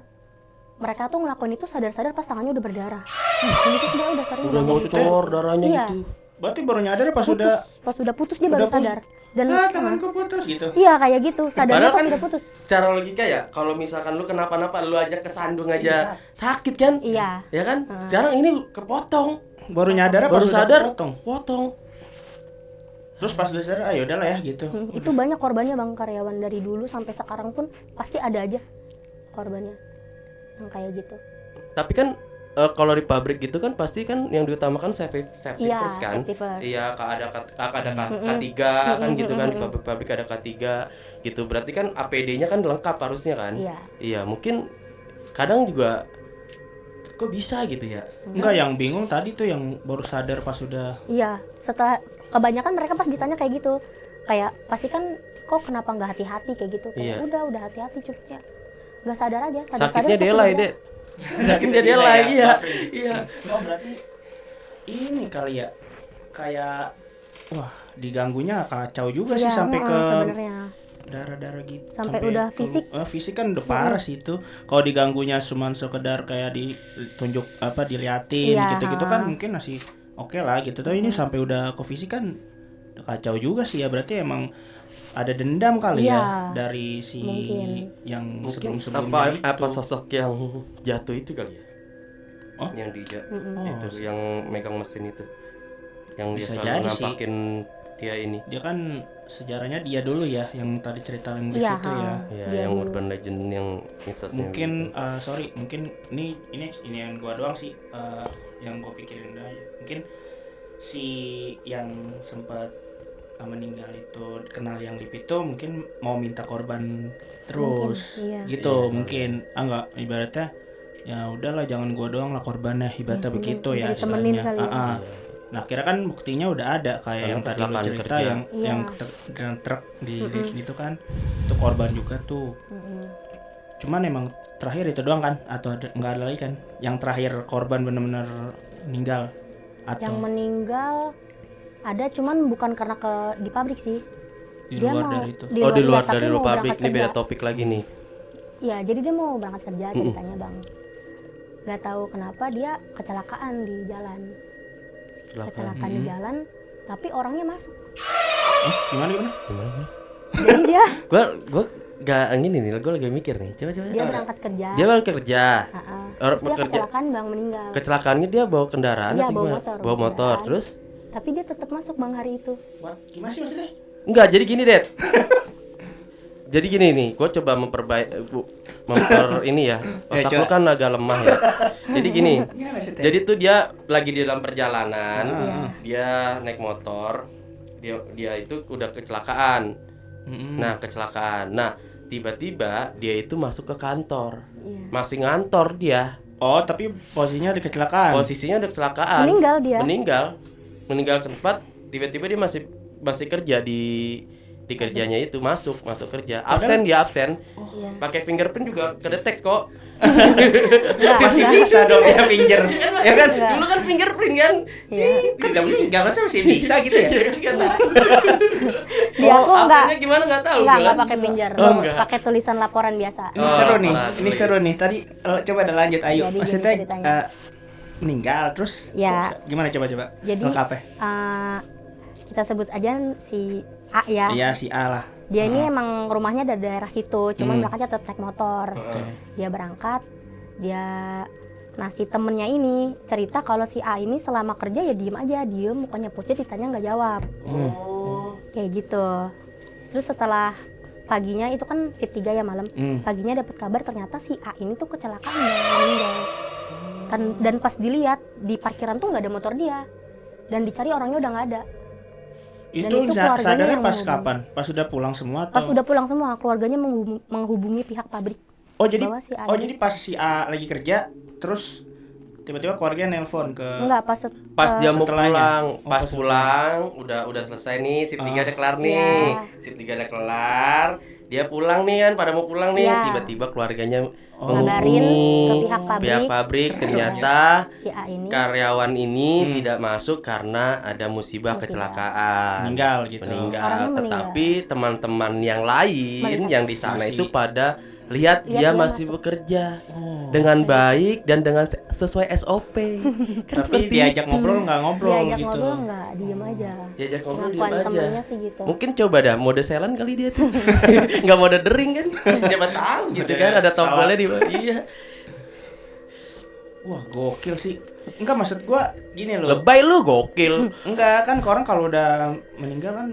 Mereka tuh ngelakuin itu sadar-sadar pas tangannya udah berdarah. Dan itu sebenarnya udah sering. Udah banget. ngocor darahnya Iya. gitu. Berarti baru nyadar pas Putus. udah Pas udah putus dia udah baru putus. sadar. Dan tanganku putus gitu. iya kayak gitu, sadarnya Padahal pas kan udah putus. Cara logika ya, kalau misalkan lu kenapa-napa lu aja kesandung aja sakit kan? Iya. Ya kan? Sekarang ini kepotong. Baru nyadar pas Baru udah sadar potong. Terus pas udah sadar, ayo udahlah ya gitu. Itu banyak korbannya, Bang, karyawan dari dulu sampai sekarang pun pasti ada aja korbannya yang kayak gitu. Tapi kan kalau di pabrik gitu kan pasti kan yang diutamakan safety Iya, first kan? safety first. Iya, ada K3 kan gitu kan, di pabrik ada K3 gitu. Berarti kan APD-nya kan lengkap harusnya kan? Iya. Iya, mungkin kadang juga kok bisa gitu ya? Enggak, yang bingung tadi tuh yang baru sadar pas udah. Iya, setelah kebanyakan mereka pas ditanya kayak gitu. Kayak pasti kan kok kenapa nggak hati-hati kayak gitu. Iya. Kayak udah hati-hati cukupnya. Nggak sadar aja, sadar-sadar. Sakitnya pas delay, udah- Dek. Sakitnya delay, iya. Iya. Oh, berarti ini kali ya. Kayak wah, diganggunya kacau juga sih Iya, sampai ke sebenarnya. darah-darah gitu. Sampai udah fisik. Fisik kan udah parah sih itu. Kalau diganggunya cuma sekedar kayak ditunjuk apa diliatin Iya. gitu-gitu kan mungkin masih oke lah gitu. Tapi ini sampai udah ke fisik kan udah kacau juga sih ya. Berarti emang ada dendam kali Iya, ya dari si mungkin. yang Mungkin sebelum-sebelumnya apa itu. sosok yang jatuh itu kali ya? Oh? Yang itu Oh, yang megang mesin itu. Yang dia Bisa selalu jadi sih. nampakin dia ini. Dia kan sejarahnya dia dulu ya yang tadi cerita Inggris Iya, itu ya. Ya, Dia yang dulu. urban legend yang mitosnya. Mungkin sorry, mungkin ini yang gua doang sih yang gua pikirin aja. Mungkin si yang sempat meninggal itu kenal yang Lip itu mungkin mau minta korban terus Mungkin, iya. gitu. Iya, Mungkin enggak, ibaratnya ya udahlah jangan gua doang lah korbannya, ibaratnya Mungkin begitu ya ditemenin istilahnya. kali ya. Nah kira kan buktinya udah ada kayak Karena yang tadi lu kecelakaan cerita kerja. yang Iya. dengan truk di itu kan itu korban juga tuh. Cuman emang terakhir itu doang kan atau nggak ada lagi kan yang terakhir korban benar-benar meninggal atau Yang meninggal ada, cuman bukan karena di pabrik sih. di Dia luar mau dari itu? Di iya, luar tapi dari mau luar pabrik. berangkat Ini beda kerja. topik lagi nih. Iya, jadi dia mau berangkat kerja ceritanya bang. Gak tahu kenapa dia kecelakaan di jalan. Kecelakaan di jalan, tapi orangnya masuk. Gimana? Gimana? Jadi dia Gua gak gini nih, gue lagi mikir nih. Coba. dia berangkat kerja. Dia baru kerja. Ha-ha. Orang Terus dia bekerja. kecelakaan bang, meninggal. Kecelakaannya dia bawa kendaraan Iya, atau bawa gimana? motor, Bawa motor. kendaraan. Terus? Tapi dia tetap masuk bang hari itu. Gimana sih maksudnya? Enggak, jadi gini, Det. Jadi gini nih, gue coba ini ya. Otak coba. lu kan agak lemah ya. Jadi gini. Gimana maksudnya? Jadi tuh dia lagi di dalam perjalanan, Iya. dia naik motor, dia itu udah kecelakaan. Nah, kecelakaan. Nah, tiba-tiba dia itu masuk ke kantor. Iya. Masih ngantor dia. Oh, tapi posisinya ada kecelakaan. Posisinya udah kecelakaan. Meninggal dia. Meninggal ke tempat, tiba-tiba dia masih kerja di kerjanya itu, masuk kerja. Absen dia absen. Iya. Pakai fingerprint juga kedetek kok. Enggak, Masih enggak. bisa dong ya pinjer. Ya kan? Dulu kan fingerprint kan. Iya. Kan udah meninggal masih bisa gitu ya. Iya kan kata. Dia aku enggak Absennya gimana enggak tahu enggak gua. pakai pinjar. Oh, enggak. Pakai tulisan laporan biasa. Ini Oh, seru nih. laporan. Ini seru nih. Tadi coba ada lanjut ayo. Jadi gini Maksudnya ceritanya. meninggal terus Ya. gimana coba? Jadi Lengkapnya. Kita sebut aja si A ya. Iya si A lah. Dia ini emang rumahnya dari daerah situ, cuman berangkatnya tetap naik motor. Oke. Dia berangkat, si temennya ini cerita kalau si A ini selama kerja ya diem aja, mukanya pucat, ditanya nggak jawab. Kayak gitu. Terus setelah paginya itu kan shift 3 ya malam, paginya dapat kabar ternyata si A ini tuh kecelakaan dan meninggal. Dan pas dilihat di parkiran tuh nggak ada motor dia, dan dicari orangnya udah nggak ada. Dan Itu itu keluarganya sadarnya yang pas menghubungi. kapan? Pas sudah pulang semua Pas atau? udah pulang semua, keluarganya menghubungi pihak pabrik. Oh jadi bahwa si A oh ini- jadi pas si A lagi kerja terus tiba-tiba keluarganya nelpon ke Enggak, Pas dia mau setelahnya. pulang, Oh, pas pas pulang udah selesai nih, shift 3 udah kelar nih. Iya. Shift 3 udah kelar. Dia pulang nih kan, pada mau pulang nih, Iya. tiba-tiba keluarganya ngabarin ke pihak pabrik, ternyata si A ini karyawan ini tidak masuk karena ada musibah kecelakaan. meninggal gitu. Orangnya meninggal. Tetapi teman-teman yang lain Melihat. yang di sana Masih. itu pada lihat dia Lihat dia masih masuk. bekerja dengan baik dan dengan sesuai SOP. Kan Tapi seperti diajak itu. ngobrol nggak ngobrol diajak gitu. ngobrol enggak, diem aja. Diajak ngobrol Ngakuan diem aja. temennya sih gitu. Mungkin coba dah mode selan kali dia tuh. Nggak mode dering kan. Siapa tahu gitu Mode kan ada tombolnya salah. di bawah. Iya. Wah gokil sih. Enggak maksud gua gini loh. Lebay lu gokil. Enggak kan orang kalau udah meninggal kan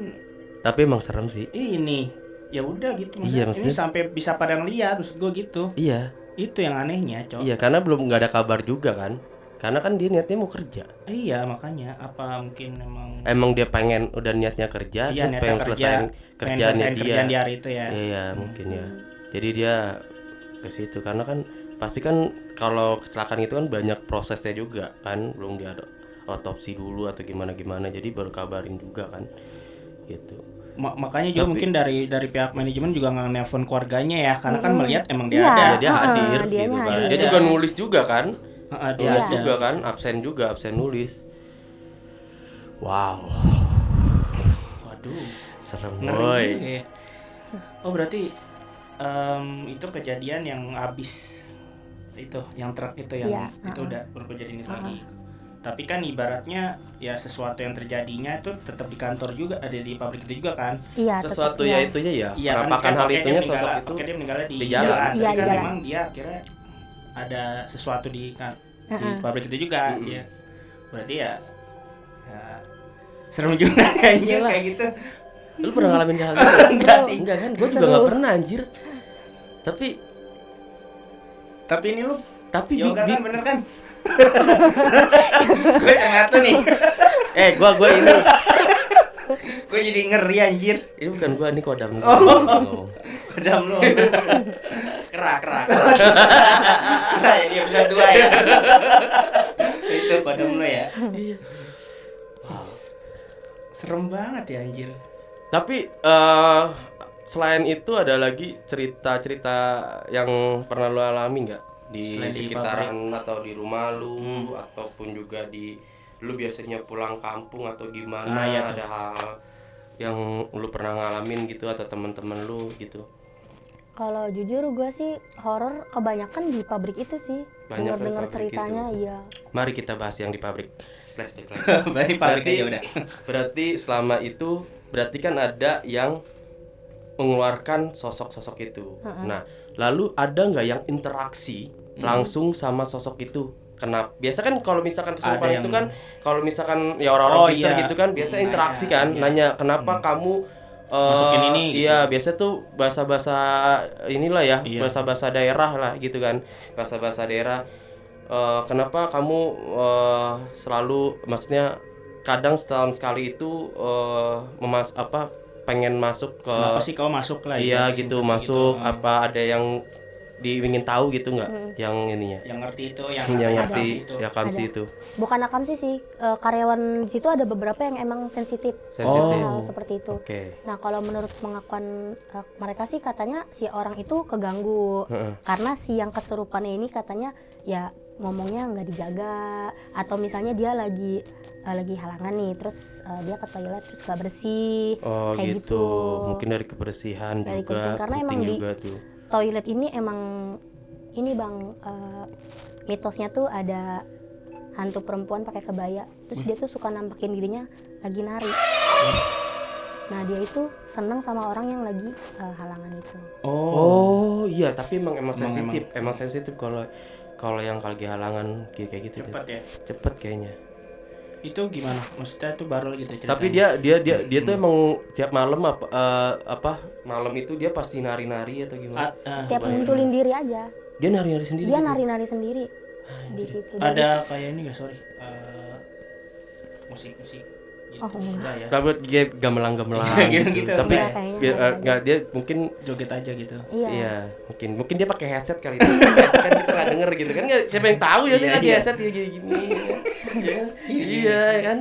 Tapi emang serem sih. ini ya udah gitu Iya, maksudnya. Ini maksudnya- sampai bisa pada ngeliat terus gua gitu. Iya. Itu yang anehnya, Cok. Iya, karena belum nggak ada kabar juga kan. Karena kan dia niatnya mau kerja. Iya, makanya apa mungkin emang Emang dia pengen udah niatnya kerja, iya terus niatnya pengen kerja, selesaiin pengen kerjaannya selesaiin dia. kerjaan di hari itu ya. Iya, mungkin ya. Jadi dia ke situ karena kan pasti kan kalau kecelakaan itu kan banyak prosesnya juga kan, belum dia ada otopsi dulu atau gimana jadi baru kabarin juga kan. Gitu. Makanya juga Tapi- mungkin dari pihak manajemen juga nggak nelpon keluarganya ya, karena kan melihat emang dia Iya. ada. Ya, dia Heeh, hadir dianya gitu kan. hadir. Dia juga nulis juga kan. Dia Nulis ada. juga kan, absen nulis. Wow, Waduh, serem ngeri boy. juga ya. Oh berarti itu kejadian yang habis itu, yang truk itu yang Iya, itu udah baru kejadian itu lagi. Tapi kan ibaratnya ya sesuatu yang terjadinya itu tetap di kantor juga, ada di pabrik itu juga kan. Iya, tetap Sesuatu iya. ya itunya ya, Iya kan, penampakan hal oke, dia itunya meninggal- sosok itu oke, dia meninggalnya di di jalan. jalan. Iya, Tapi di kan jalan. memang dia akhirnya ada sesuatu di Heeh. pabrik itu juga Mm-mm. dia. Berarti ya Serem juga anjir Iyalah. kayak gitu. Lu pernah ngalamin hal gitu? Enggak sih. Enggak kan? Gue juga nggak pernah anjir. Tapi ini lu Tapi yoga kan bener kan? Gue sangat tuh nih. gue ini Gue jadi ngeri anjir. ini bukan gue, ini kodam lu. Kodam lu. Kerak. Nah, ini episode 2 ya. Itu kodam lu ya. Iya. Wow. Serem banget ya anjir. Tapi selain itu ada lagi cerita-cerita yang pernah lu alami nggak di Selain di sekitaran atau di rumah lu ataupun juga di lu biasanya pulang kampung atau gimana? Ah, iya tuh. Ada hal yang lu pernah ngalamin gitu atau teman-teman lu gitu? Kalau jujur gue sih horor kebanyakan di pabrik itu sih. Banyak di Dengar pabrik ceritanya, itu. iya. Mari kita bahas yang di pabrik. Flashback. Berarti pabrik aja udah. Berarti selama itu berarti kan ada yang mengeluarkan sosok-sosok itu. Nah, lalu ada nggak yang interaksi langsung sama sosok itu? Kenapa? Biasa kan kalau misalkan kesurupan Ada itu yang- kan kalau misalkan ya orang-orang pintar iya. gitu kan biasa Nanya, interaksi kan, iya. nanya kenapa kamu Masukin ini, gitu. Iya, biasa tuh bahasa-bahasa inilah ya, Iya. bahasa-bahasa daerah lah gitu kan. Bahasa-bahasa daerah. Kenapa kamu selalu, maksudnya kadang setahun sekali itu pengen masuk ke, Kenapa sih kau masuk lah? iya gitu, gitu seperti masuk itu. apa ada yang ingin tahu gitu nggak yang ininya Yang ngerti itu yang yang ada ngerti itu. ya kamsi Ada. itu Bukan akamsi sih, karyawan di situ ada beberapa yang emang sensitif sensitif. hal seperti itu. Oke. Nah, kalau menurut pengakuan mereka sih katanya si orang itu keganggu Heeh. karena si yang kesurupannya ini katanya ya ngomongnya nggak dijaga, atau misalnya dia lagi halangan nih, terus dia ke toilet terus gak bersih, Oh kayak gitu. Mungkin dari kebersihan Dari juga kebersihan, karena penting emang di- juga tuh. toilet ini emang ini bang, mitosnya tuh ada hantu perempuan pakai kebaya, terus dia tuh suka nampakin dirinya lagi nari. Nah, dia itu seneng sama orang yang lagi halangan itu. Oh iya, tapi emang Emang- sensitif kalau yang lagi halangan kayak gitu. Cepet ya. Cepet kayaknya. Itu gimana? Maksudnya itu baru gitu ceritanya. Tapi dia tuh emang tiap malam malam itu dia pasti nari-nari atau gimana? Tiap munculin diri aja, Dia nari-nari sendiri dia gitu? nari-nari sendiri di situ. Ada kayak ini nggak, sorry, musik gitu. Oh, enggak. ya, Tapi dia gamelang-gamelang Gitu. Tapi Enggak, kayaknya enggak, dia mungkin joget aja gitu. Iya. iya, mungkin dia pakai headset kali itu. Kan kita nggak denger gitu kan, siapa yang tahu ya dia Iya, lagi iya. headset ya gini. Iya kan? Iya kan?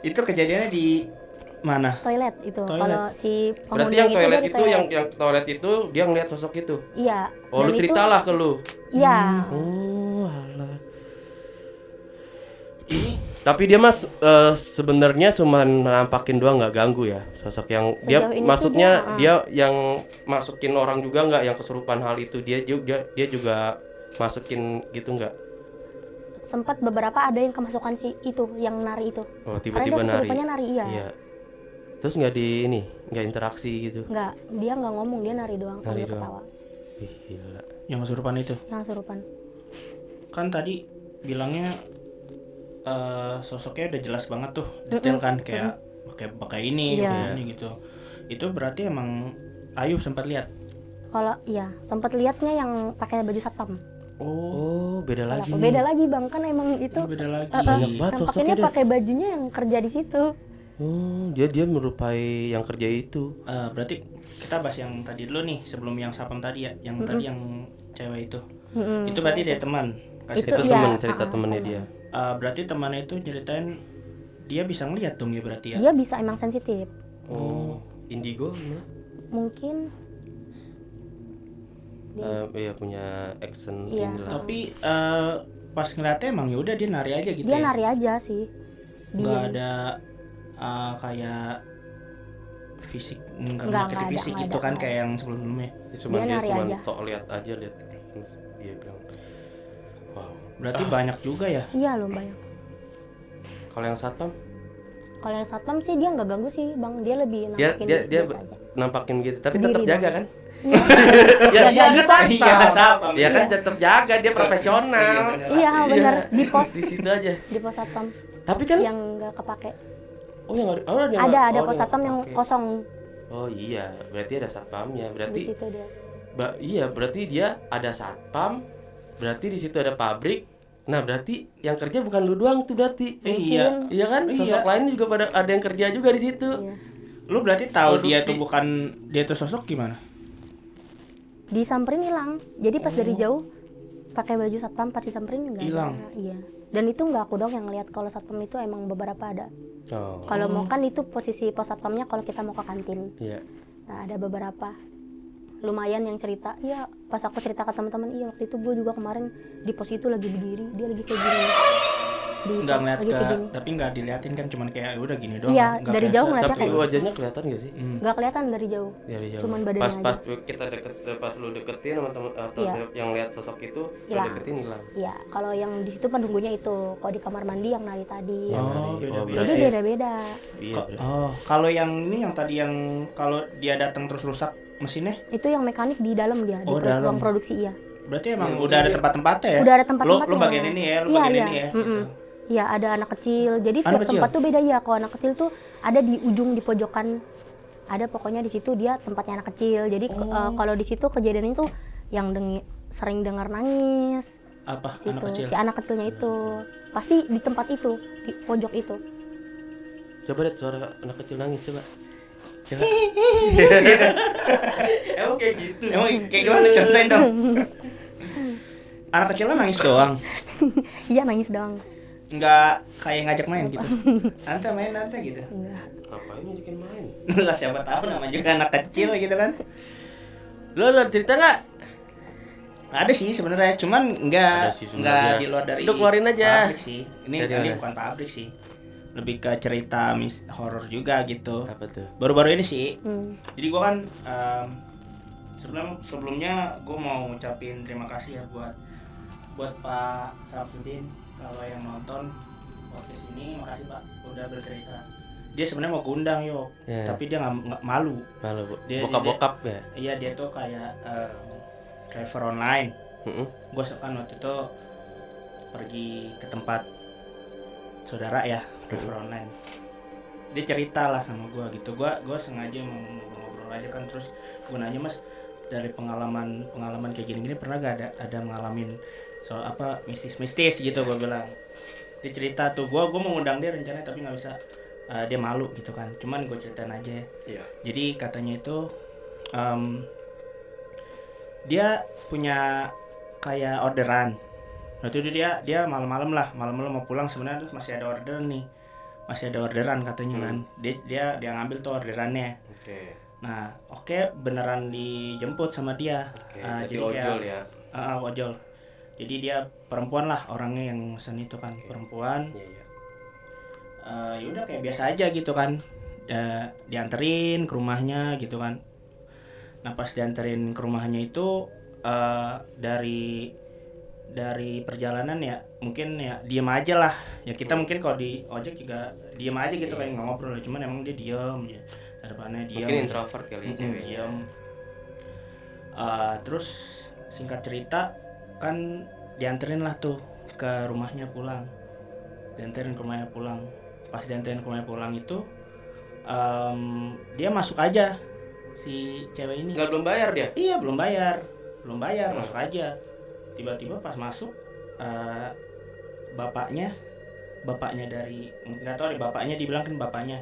Itu kejadiannya di mana? Toilet itu. Toilet. Kalau si Berarti penghuni yang toilet dari itu yang toilet itu dia ngeliat sosok itu. iya. Oh, Dan lu itu- ceritalah ke lu. Iya. Oh, alah. Ini Tapi dia mas sebenarnya cuma menampakin doang, nggak ganggu ya sosok yang dia, Sejauh ini sih maksudnya dia, dia yang masukin orang juga nggak yang kesurupan hal itu, dia juga masukin gitu nggak? Sempat beberapa ada yang kemasukan si itu yang nari itu. Oh, Karena tiba-tiba dia nari. kesurupannya nari, iya. Iya. Terus nggak interaksi gitu. Enggak, dia nggak ngomong, dia nari doang Nari sambil doang. ketawa. Ih, gila. yang kesurupan itu. Yang kesurupan. Kan tadi bilangnya sosoknya udah jelas banget tuh, detail kan, kayak pakai ini, Iya. pakai ini gitu. Itu berarti emang Ayu sempat lihat. Kalau iya, sempat lihatnya yang pakai baju satpam. Oh, Beda lagi. Kalau beda lagi bang, kan emang itu beda lagi. Banyak banget sosoknya nampakinnya deh. pakai bajunya yang kerja di situ. Oh, dia merupai yang kerja itu. Berarti kita bahas yang tadi dulu nih, sebelum yang sapam tadi ya, yang tadi yang cewek itu. Itu berarti dia teman. Kasih Itu Itu teman, iya, cerita temennya dia. berarti temannya itu ceritain dia bisa ngeliat dong ya berarti ya. Dia bisa emang sensitif. Oh, indigo gimana? Mungkin Iya punya action Iya. inilah. Tapi pas ngeliatnya emang ya udah dia nari aja gitu dia ya. nari aja sih. Nggak Dia ada kayak fisik, nggak Nggak menyakiti ada, fisik nggak gitu ada, kan nggak kayak yang sebelumnya. Dia Dia nari cuman aja. tok lihat aja dia bilang. Wow. Berarti banyak juga ya. iya loh banyak. Kalau yang satpam Kalau yang satpam sih dia nggak ganggu sih bang, dia lebih dia nampakin dia diri dia biasa aja. nampakin gitu, tapi Sendiri tetap jaga dong. kan? Iya. Ya iya kan Iya, sapam. Dia kan tetap jaga, dia profesional. Iya benar, di pos Di situ aja. satpam Tapi kan yang nggak kepake. Oh yang ada Ada oh, pos satpam yang pakai. kosong Oh iya, berarti ada satpamnya. di Berarti situ dia. iya, berarti dia ada satpam. Berarti di situ ada pabrik. Nah, berarti yang kerja bukan lu doang tuh berarti. Iya. Iya kan? Iya. Sosok lain juga pada ada yang kerja juga di situ. Iya. Lu berarti tahu dia Produksi. tuh bukan dia tuh sosok gimana? Disamperin hilang. Jadi pas dari jauh pakai baju satpam pas disamperin enggak Hilang. ada. Iya. Dan itu enggak aku dong yang ngeliat, kalau satpam itu emang beberapa ada. Oh. Kalau mau kan itu posisi pos satpamnya kalau kita mau ke kantin. Iya. Nah, ada beberapa lumayan yang cerita, iya pas aku cerita ke teman-teman, iya waktu itu gue juga kemarin di pos itu lagi berdiri, dia lagi kayak gini. Nggak ngeliat lagi ke, kayak gini. tapi nggak diliatin kan, cuman kayak udah gini doang. Iya, nggak dari kerasa. jauh ngeliatnya Tapi kayak gitu. wajahnya kelihatan gak sih? Nggak kelihatan dari jauh. Dari jauh. Cuman badannya Pas aja. kita deket, pas lu deketin sama temen atau Iya. yang lihat sosok itu, lu Hilang. deketin hilang. Iya, kalau yang di situ penunggunya itu, kalau di kamar mandi yang nari tadi. Yang Oh, dari- beda-beda. Jadi berarti- beda-beda. Iya. berarti. Oh, kalau yang ini yang tadi yang kalau dia datang terus rusak mesinnya, Itu yang mekanik di dalam dia, Oh, di dalam. ruang produksi iya. berarti emang Ya, udah ada iya. tempat-tempatnya ya? Udah ada tempat-tempatnya. Lu bagian ini ya, lu Iya, bagian iya. ini ya. Mm-mm. gitu. Iya, ada anak kecil. Jadi Anak tiap kecil? tempat tuh beda ya. Kalau anak kecil tuh ada di ujung di pojokan. Ada pokoknya di situ dia tempatnya anak kecil. Jadi kalau di situ kejadian itu yang sering dengar nangis Apa? situ. Anak kecil. Si anak kecilnya itu pasti di tempat itu, di pojok itu. Coba lihat suara anak kecil nangis coba. Coba. Emang kayak gitu. Emang kayak gimana, contohin dong. Anak kecilnya nangis doang, Iya, nangis doang. nggak kayak ngajak main gitu. Nanti main nanti gitu. Enggak. Ngapain ngajakin main? Lah siapa tahu nama juga anak kecil gitu kan. Lo cerita nggak? Ada sih sebenarnya, cuman Ada sih nggak sebenarnya. di luar dari Udah keluarin aja. pabrik sih. Ini Dari ini mana? bukan pabrik sih, lebih ke cerita horor juga gitu. Apa tuh? Baru-baru ini sih. Hmm. Jadi gua kan sebelumnya gue mau ngucapin terima kasih ya buat Pak Samsudin kalau yang nonton podcast ini. Makasih Pak udah bercerita. Dia sebenarnya mau gundang yo, Ya. tapi dia nggak malu. Malu bu. Dia- Bokap-bokap ya. Iya, dia tuh kayak driver online. Heeh. Gue kan waktu itu pergi ke tempat saudara ya, driver online. Dia cerita lah sama gue gitu. Gue sengaja mau ngobrol aja kan, terus gue nanya, Mas, dari pengalaman kayak gini pernah gak ada ngalamin soal apa mistis gitu. Gue bilang, dia cerita tuh, gue mau ngundang dia rencananya tapi nggak bisa. Dia malu gitu kan, cuman gue ceritain aja. Iya. Jadi katanya itu dia punya kayak orderan. Waktu itu dia malam-malam mau pulang, sebenarnya tuh masih ada orderan katanya kan. Dia ngambil tuh orderannya. Oke. Nah, oke, beneran dijemput sama dia. Oke. Jadi Jadi ojol ya. ojol. Jadi dia perempuan lah orangnya yang mesen itu kan, perempuan. Iya iya. Ya udah kayak biasa aja gitu kan. Dianterin ke rumahnya gitu kan. Nah, pas dianterin ke rumahnya itu dari perjalanan ya mungkin ya diem aja lah ya, kita mungkin kalau di ojek juga diem aja gitu, kayak nggak ngobrol, cuman emang dia diem aja, depannya diem. Mungkin introvert kali ya ceweknya. Diem. Terus singkat cerita kan dianterin lah tuh ke rumahnya pulang, pas dianterin ke rumahnya pulang itu dia masuk aja si cewek ini. Nggak belum bayar dia. Iya, belum bayar, masuk aja. Tiba-tiba pas masuk bapaknya dari, nggak tahu deh, bapaknya dibilang kan bapaknya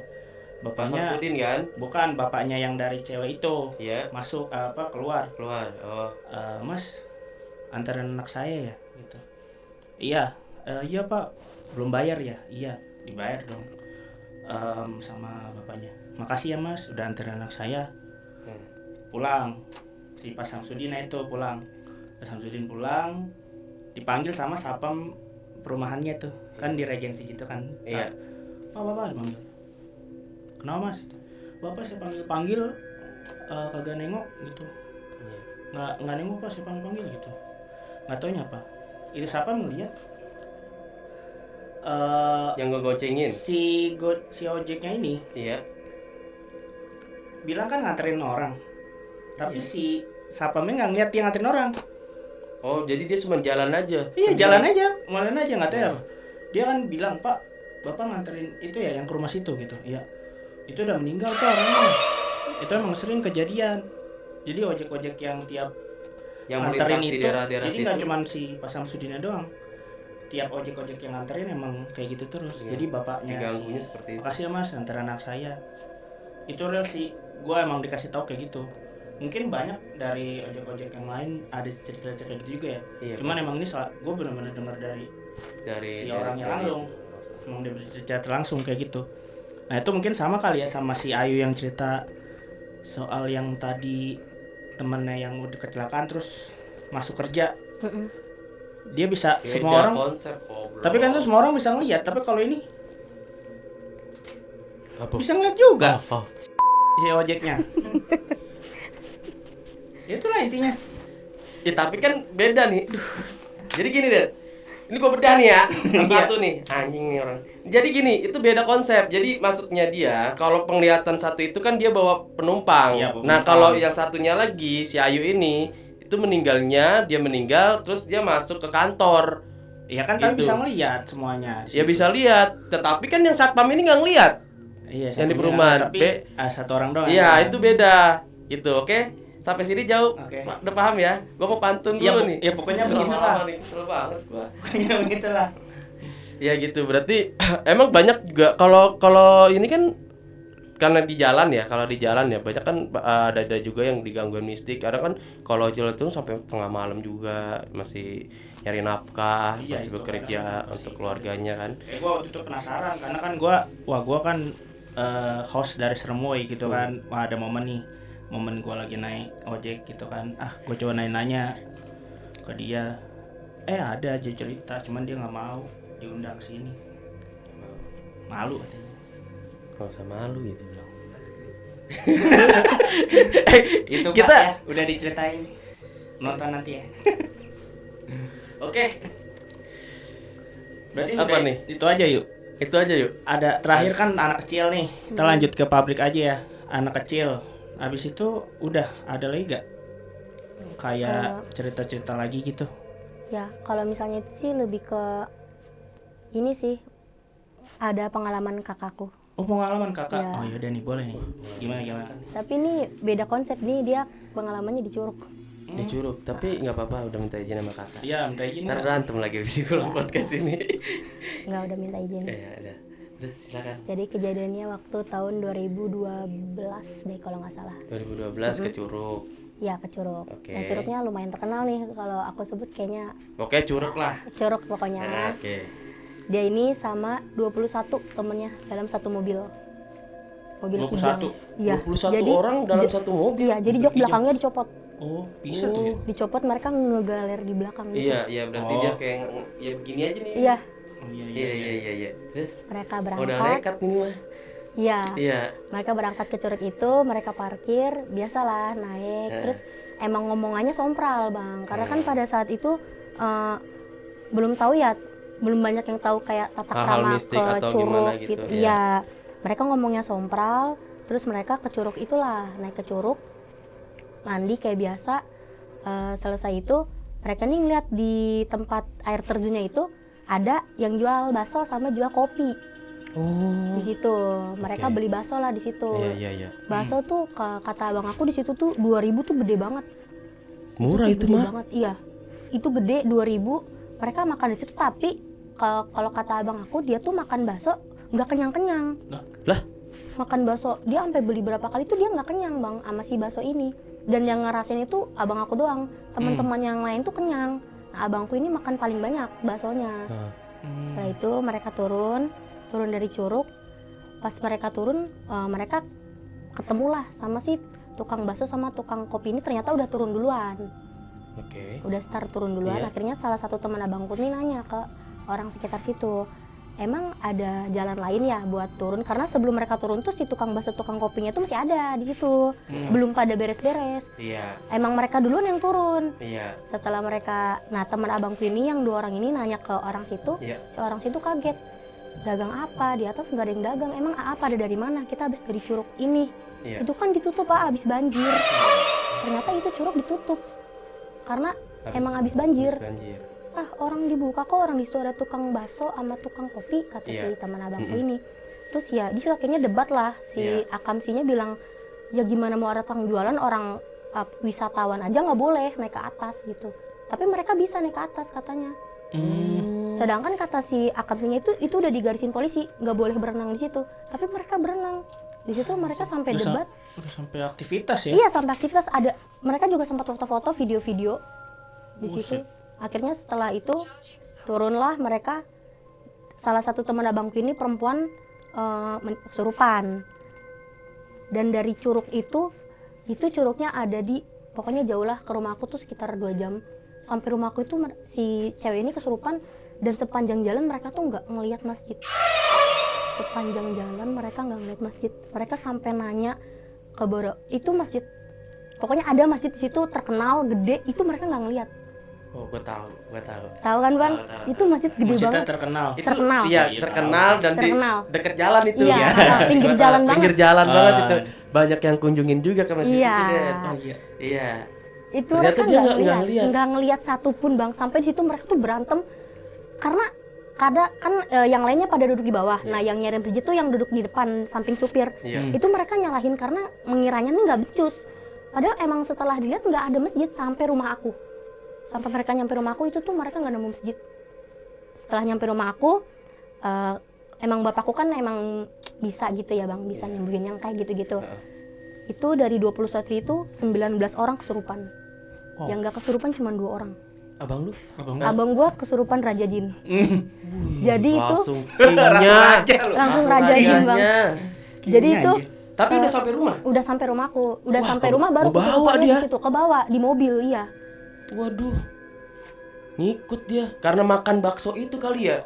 Pak Samsudin kan? bukan bapaknya yang dari cewek itu. Iya. Masuk keluar, Keluar. Oh. Mas antarin anak saya ya gitu. Iya, iya Pak, belum bayar ya? Iya, dibayar dong sama bapaknya. Makasih ya Mas udah antarin anak saya pulang. Si Pak Samsudin itu pulang. Pak Samsudin pulang, dipanggil sama satpam perumahannya tuh, kan di Regensi gitu kan. Iya. Bapak dipanggil. Kenapa Mas? Bapak saya panggil kagak nengok gitu. Nggak nengok Pak, saya panggil gitu. Nggak taunya apa. Itu siapa ngeliat Yang ngegocengin. si ojeknya ini Iya. bilang kan nganterin orang, tapi Iya. si satpamnya nggak ngeliat dia nganterin orang. Oh, jadi dia cuma jalan aja. Iya, Sendiri. jalan aja nggak tahu apa. Dia kan bilang, Pak, bapak nganterin itu ya yang ke rumah situ gitu. Iya, itu udah meninggal tuh orangnya. Itu emang sering kejadian. Jadi ojek-ojek yang tiap Yang nganterin melintas di itu, daerah-daerah jadi situ. nggak cuma si Pak Samsudinnya doang, tiap ojek-ojek yang nganterin emang kayak gitu terus. Iya. Jadi bapaknya Diganggunya seperti itu. makasih ya mas antar anak saya, itu real sih, gue emang dikasih tahu kayak gitu. Mungkin banyak dari ojek-ojek yang lain ada cerita-cerita kayak gitu juga ya. Iya, Cuman emang ini gue benar-benar dengar dari si orangnya langsung, emang dia bercerita langsung kayak gitu. Nah itu mungkin sama kali ya sama si Ayu yang cerita soal yang tadi temennya yang udah kecelakaan terus masuk kerja. Dia bisa Beda semua orang konsep, bro. tapi kan tuh semua orang bisa ngeliat, tapi kalau ini Apa? bisa ngeliat juga Oh. si ojeknya. Itulah intinya. Ya tapi kan beda nih. Duh. Jadi gini deh. Ini gua bedah nih ya. Satu nih, anjing nih orang. Jadi gini, itu beda konsep. Jadi maksudnya dia kalau penglihatan satu itu kan dia bawa penumpang. Iya, bawa Nah, penumpang. kalau yang satunya lagi si Ayu ini itu dia meninggal terus dia masuk ke kantor. Iya kan tapi Gitu. bisa ngeliat semuanya. Ya bisa lihat, tetapi kan yang satpam ini nggak ngelihat. Iya, yang di satunya, perumahan. Tapi satu orang doang. Iya, itu beda. Gitu, oke? Sampai sini jauh. Oke. Udah paham ya? Gua mau pantun Ya, dulu nih. ya pokoknya Udah begitulah. lama-lama nih, kesel banget gua. Pokoknya begitulah. Ya gitu, berarti emang banyak juga kalau ini kan karena di jalan ya, kalau di jalan ya banyak kan ada juga yang digangguan mistik. Kadang kan kalau jalan tuh sampai tengah malam juga masih nyari nafkah, Iya, masih itu bekerja kadang untuk keluarganya kan. Gue waktu itu penasaran karena kan gue kan host dari Seremui gitu kan. Wah ada momen gue lagi naik ojek gitu kan. Gue coba nanya ke dia. Ada aja cerita, cuman dia nggak mau diundang ke sini. Malu katanya. Gak usah malu gitu bilang. Itu kita Pak, ya, udah diceritain. Nonton nanti ya. Oke, Berarti Apa udah nih? itu aja yuk. itu aja yuk. Ada terakhir kan anak kecil nih. Kita lanjut ke pabrik aja ya. Anak kecil. Habis itu udah ada lagi gak? Kayak cerita-cerita lagi gitu. Ya, kalau misalnya itu sih lebih ke ini sih, ada pengalaman kakakku. Oh pengalaman kakak. Ya. Oh yaudah nih boleh nih. Gimana? Tapi ini beda konsep nih, dia pengalamannya di Curug. Di Curug, tapi nggak apa-apa udah minta izin sama kakak. Iya minta izin. Ntar berantem lagi abis itu podcast ini. Nggak udah minta izin. Ya udah. Terus silakan. Jadi kejadiannya waktu tahun 2012 deh kalau nggak salah. 2012 ke Curug. Ya, ke Curug. Oke. Nah, Curugnya lumayan terkenal nih, kalau aku sebut kayaknya Oke, Curug lah. Curug pokoknya. Nah, oke. Dia ini sama 21 temennya dalam satu mobil. Mobil 21? Kijang. Iya. 21 Jadi, orang dalam satu mobil. Iya, jadi jok Kijang. belakangnya dicopot. Oh bisa tuh ya. Dicopot, mereka ngegaler di belakang gitu. Iya, berarti Oh. dia kayak ya begini aja nih. Iya, Oh iya. Iya. Terus mereka udah berangkat. nekat nih mah. Iya. Iya. Mereka berangkat ke Curug itu, mereka parkir, biasalah naik. Terus emang ngomongannya sompral, Bang. Karena kan pada saat itu belum tahu ya, belum banyak yang tahu kayak tata Hal-hal krama mistik ke atau Curug gimana gitu, ya. Iya. Mereka ngomongnya sompral, terus mereka ke Curug itulah, naik ke Curug, mandi kayak biasa. Selesai itu, mereka nih ngeliat di tempat air terjunnya itu ada yang jual bakso sama jual kopi. Oh. Di situ mereka Oke. beli bakso lah di situ. Iya. Bakso tuh kata abang aku di situ tuh 2.000 tuh gede banget. Murah itu Gede mah. banget. Iya. Itu gede 2.000. Mereka makan di situ, tapi kalau kata abang aku dia tuh makan bakso nggak kenyang-kenyang. Lah? Makan bakso dia sampai beli berapa kali tuh dia nggak kenyang, Bang, sama si bakso ini. Dan yang ngerasain itu abang aku doang. Teman-teman yang lain tuh kenyang. Nah, abangku ini makan paling banyak baksonya. Setelah itu mereka turun dari Curug. Pas mereka turun, mereka ketemulah sama si tukang bakso sama tukang kopi ini, ternyata udah turun duluan. Oke. Udah start turun duluan. Iya. Akhirnya salah satu teman abangku nih nanya ke orang sekitar situ, emang ada jalan lain ya buat turun? Karena sebelum mereka turun tuh si tukang bakso tukang kopinya tuh masih ada di situ, belum pada beres-beres. Iya. Emang mereka duluan yang turun. Iya. Setelah mereka, nah teman abangku ini yang 2 orang ini nanya ke orang situ, Iya. si orang situ kaget, dagang apa? Di atas nggak ada yang dagang. Emang apa ada dari mana? Kita habis dari Curug ini. Iya. Itu kan ditutup, Pak, habis banjir. Ternyata itu Curug ditutup karena emang habis banjir. Banjir. orang dibuka kok, orang di situ ada tukang bakso sama tukang kopi, kata si teman abangku ini. Terus ya di situ akhirnya debat lah, si akamsinya bilang ya gimana mau ada tukang jualan, orang wisatawan aja nggak boleh naik ke atas gitu, tapi mereka bisa naik ke atas katanya. Sedangkan kata si akamsinya itu udah digarisin polisi, nggak boleh berenang di situ, tapi mereka berenang di situ. Mereka sampai debat, udah sampai aktivitas ya. iya sampai aktivitas, ada mereka juga sempat foto-foto, video-video di situ. Akhirnya setelah itu turunlah mereka, salah satu teman abangku ini perempuan kesurupan, dan dari curug itu curugnya ada di, pokoknya jauh lah ke rumahku tuh sekitar 2 jam. Sampai rumahku itu si cewek ini kesurupan, dan sepanjang jalan mereka tuh nggak ngelihat masjid. Sepanjang jalan mereka nggak ngelihat masjid. Mereka sampai nanya ke itu masjid, pokoknya ada masjid di situ terkenal gede, itu mereka nggak ngelihat. Oh, gue tahu. Tahu kan Bang? Itu masjid gede Masjidnya banget. terkenal. Terkenal. Iya, terkenal dan Terkenal. di dekat jalan itu. Iya, pinggir jalan banget. Pinggir jalan banget itu. Banyak yang kunjungin juga ke masjid Iya. itu, Den. Oh iya. Iya. Itu Ternyata mereka dia nggak ngelihat. ngelihat satupun Bang. Sampai di situ mereka tuh berantem karena kan yang lainnya pada duduk di bawah. Nah yang nyari masjid tuh yang duduk di depan samping supir. Iya. Itu mereka nyalahin karena mengiranya nih nggak becus. Padahal emang setelah dilihat nggak ada masjid sampai rumah aku. Sampai mereka nyampe rumah aku itu tuh mereka nggak nemu masjid. Setelah nyampe rumah aku, emang bapakku kan emang bisa gitu ya Bang, bisa nyembuhin yang kayak gitu-gitu. Itu dari 21 itu 19 orang kesurupan. Yang nggak kesurupan cuma 2 orang. Abang lu? Abang gua kesurupan Raja Jin. Jadi itu Langsung kingnya. langsung Raja Jin Bang. Jadi itu Tapi udah sampai rumah? udah sampai rumahku, udah Wah, sampai rumah baru kebawa kesurupannya dia. di situ, kebawa di mobil, iya. Waduh. Ngikut dia karena makan bakso itu kali ya?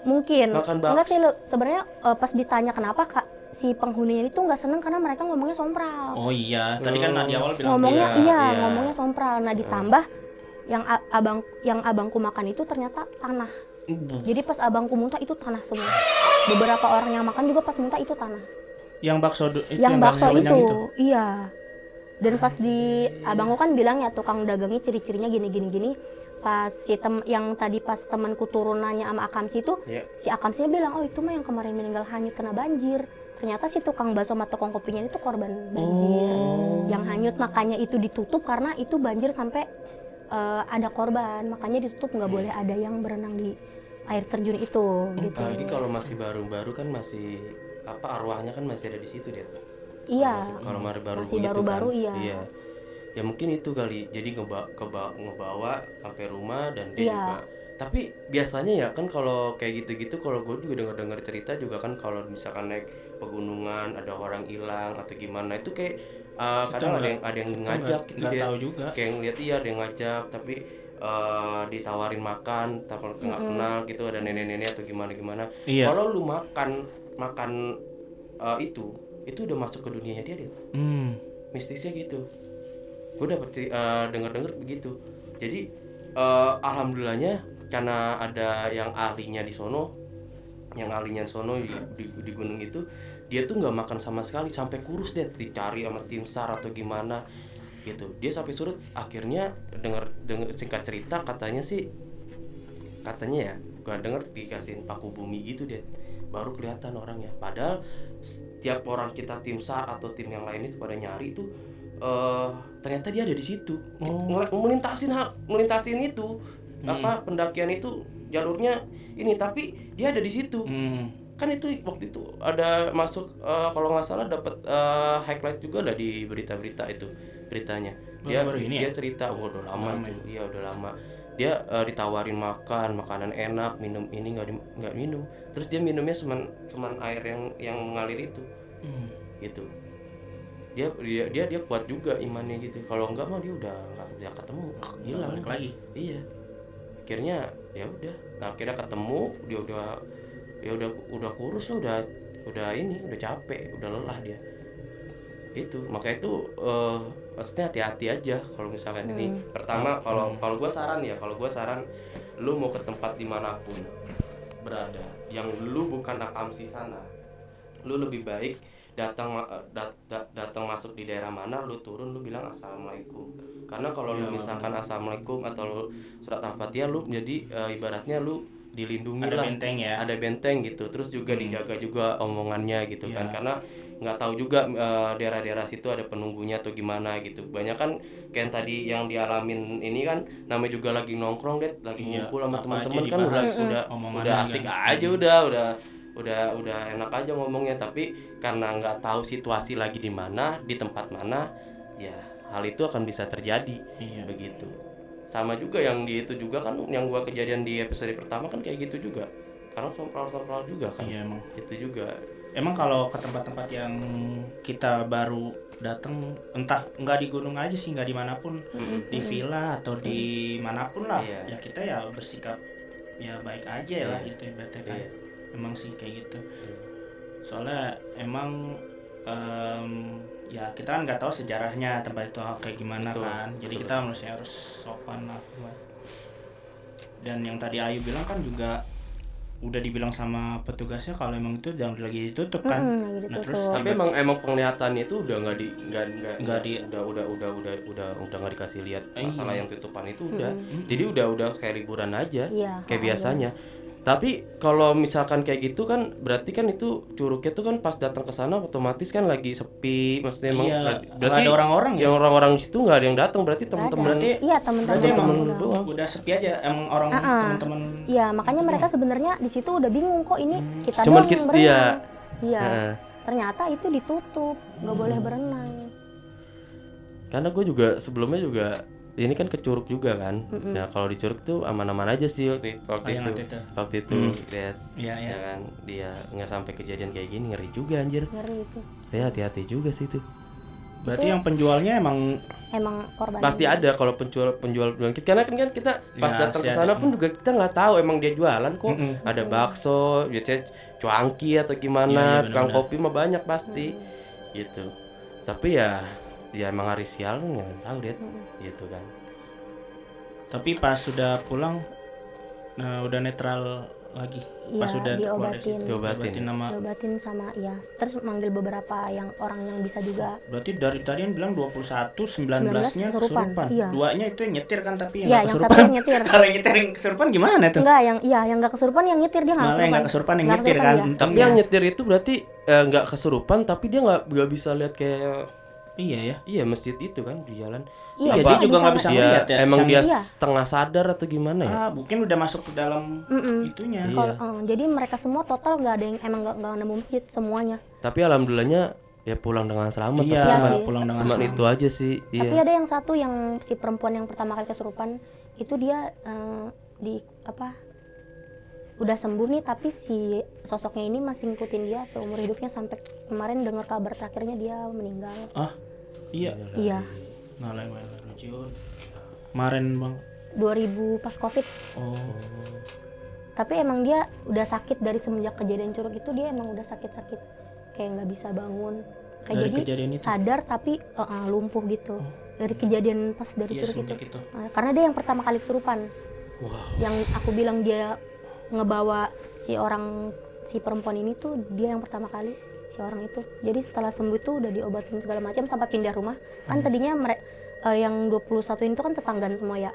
Mungkin. Makan bakso. Enggak sih, sebenarnya pas ditanya kenapa Kak si penghuninya itu nggak seneng karena mereka ngomongnya sompral. Oh iya, tadi kan di awal bilang Ngomongnya iya. ngomongnya sompral. Nah, ditambah yang abangku makan itu ternyata tanah. Jadi pas abangku muntah itu tanah semua. Beberapa orang yang makan juga pas muntah itu tanah. yang bakso itu Yang bakso banyak itu. Iya. Dan pas di abangku kan bilang ya tukang dagangnya ciri-cirinya gini. Pas yang tadi pas temanku turun nanya sama Akamsi itu, si Akamsinya bilang, "Oh, itu mah yang kemarin meninggal hanyut kena banjir." Ternyata si tukang bakso sama tukang kopinya itu korban banjir. Yang hanyut, makanya itu ditutup karena itu banjir sampai ada korban, makanya ditutup, nggak boleh ada yang berenang di air terjun itu gitu. Apalagi kalau masih baru-baru kan masih arwahnya kan masih ada di situ dia. Iya. Kalau masih Masih baru-baru kan, iya. Ya mungkin itu kali. Jadi ngebawa sampai rumah dan dia Iya. juga. Tapi biasanya ya kan kalau kayak gitu-gitu, kalau gue juga dengar cerita juga kan, kalau misalkan naik pegunungan ada orang hilang atau gimana itu kayak kadang ada yang ngajak gitu dia. Tahu juga. Kayak ngeliat ada yang ngajak tapi ditawarin makan, takut nggak kenal gitu, ada nenek-nenek atau gimana. Iya. Kalau lu makan itu udah masuk ke dunianya dia. Mistisnya gitu. Gue dapet dengar begitu. Jadi alhamdulillahnya karena ada yang ahlinya di sono, di gunung itu, dia tuh nggak makan sama sekali sampai kurus deh, dicari sama tim SAR atau gimana gitu. Dia sampai surut. Akhirnya dengar singkat cerita katanya ya, gue denger dikasihin paku bumi gitu deh, baru kelihatan orangnya. Padahal setiap orang kita tim SAR atau tim yang lain itu pada nyari itu ternyata dia ada di situ. Melintasin itu pendakian itu jalurnya ini, tapi dia ada di situ. Kan itu waktu itu ada masuk kalau nggak salah dapat highlight juga lah di berita-berita itu beritanya. Dia cerita udah lama itu. Iya udah lama. Dia ditawarin makanan enak, minum ini nggak minum. Terus dia minumnya cuman air yang mengalir itu. Gitu. Dia kuat juga imannya gitu. Kalau enggak mah dia udah nggak ketemu, hilang lagi. Iya. Akhirnya ya udah. Nah, akhirnya ketemu, dia udah kurus lah, udah capek, udah lelah dia. Itu makanya itu maksudnya hati-hati aja kalau misalkan ini. Pertama kalau gue saran lu mau ke tempat dimanapun berada yang lu bukan Akamsi sana, lu lebih baik datang masuk di daerah mana, lu turun lu bilang assalamualaikum. Karena kalau lu misalkan assalamualaikum atau lu surat al-fatihah, lu jadi ibaratnya lu dilindungi ada lah, benteng ya, ada benteng gitu. Terus juga dijaga juga omongannya gitu kan, karena nggak tahu juga daerah-daerah situ ada penunggunya atau gimana gitu. Banyak kan kayak yang tadi yang dialamin ini kan namanya juga lagi nongkrong deh, lagi ngumpul sama teman-teman kan udah asik kan. aja, udah enak aja ngomongnya. Tapi karena nggak tahu situasi lagi di mana, di tempat mana, ya hal itu akan bisa terjadi. Begitu. Sama juga yang di itu juga kan, yang gua kejadian di episode pertama kan kayak gitu juga, karena sompral juga kan. Iya, emang. Itu juga. Emang kalau ke tempat-tempat yang kita baru datang, entah nggak di gunung aja sih, nggak dimanapun, di villa atau di manapun lah, ya kita ya bersikap ya baik aja lah gitu ibaratnya kan. Emang sih kayak gitu. Soalnya emang ya kita kan nggak tahu sejarahnya tempat itu kayak gimana kan, jadi kita harus sopan lah. Dan yang tadi Ayu bilang kan juga udah dibilang sama petugasnya kalau emang itu udah lagi ditutup kan. Nah, terus tapi emang penglihatannya itu udah nggak nggak dikasih lihat masalah yang tutupan itu udah. Jadi udah kayak liburan aja, kayak biasanya. Tapi kalau misalkan kayak gitu kan berarti kan itu Curugnya tuh kan pas datang ke sana otomatis kan lagi sepi, maksudnya emang berarti ada orang-orang yang orang-orang di situ nggak ada yang datang, berarti teman-teman teman-teman doang. Udah sepi aja emang orang teman-teman. Iya, makanya mereka sebenarnya di situ udah bingung kok ini kita Cuman doang yang berenang. Iya. Ternyata itu ditutup, nggak boleh berenang. Karena gue juga sebelumnya juga ini kan ke Curug juga kan. Nah kalau di Curug tuh aman-aman aja sih waktu itu lihat ya kan, dia nggak sampai kejadian kayak gini. Ngeri juga anjir. Ngeri itu. Ya hati-hati juga sih itu. Berarti yang penjualnya emang korban. Pasti ada kalau penjual karena kan kita pas datang ke sana pun juga kita nggak tahu emang dia jualan kok. Ada bakso, biasanya cuangki atau gimana, tukang kopi mah banyak pasti gitu. Tapi ya emang hari sial kan nggak tahu dia gitu kan. Tapi pas sudah pulang udah netral lagi. Pas sudah diobatin sama terus manggil beberapa orang yang bisa juga. Berarti dari tadi bilang 21, 19-nya kesurupan. Duanya itu yang nyetir kan, tapi yang kesurupan. Yang nyetir. Kalau yang nyetir yang kesurupan gimana tuh? Enggak, yang enggak kesurupan yang nyetir, dia enggak kesurupan. Yang kesurupan yang nyetir kan. Tapi yang nyetir itu berarti enggak kesurupan tapi dia enggak bisa lihat kayak Iya, masjid itu kan di jalan. Iya, dia juga nggak bisa lihat ya. Emang dia setengah sadar atau gimana ya? Mungkin udah masuk ke dalam itunya. Jadi mereka semua total nggak ada yang emang nggak nemu masjid semuanya. Tapi alhamdulillahnya ya pulang dengan selamat. Pulang dengan selamat itu aja sih. Tapi ada yang satu yang si perempuan yang pertama kali kesurupan itu dia udah sembuh nih, tapi si sosoknya ini masih ngikutin dia seumur hidupnya sampai kemarin dengar kabar terakhirnya dia meninggal. Iya. Kemarin bang. 2000 pas COVID. Tapi emang dia udah sakit dari semenjak kejadian Curug itu, dia emang udah sakit-sakit kayak nggak bisa bangun. Kayak dari jadi sadar tapi lumpuh gitu. Dari kejadian pas dari Curug itu. Karena dia yang pertama kali kesurupan. Yang aku bilang dia ngebawa si perempuan ini tuh dia yang pertama kali, si orang itu. Jadi setelah sembuh itu udah diobatin segala macam sampai pindah rumah. Kan tadinya yang 21 itu kan tetanggaan semua ya.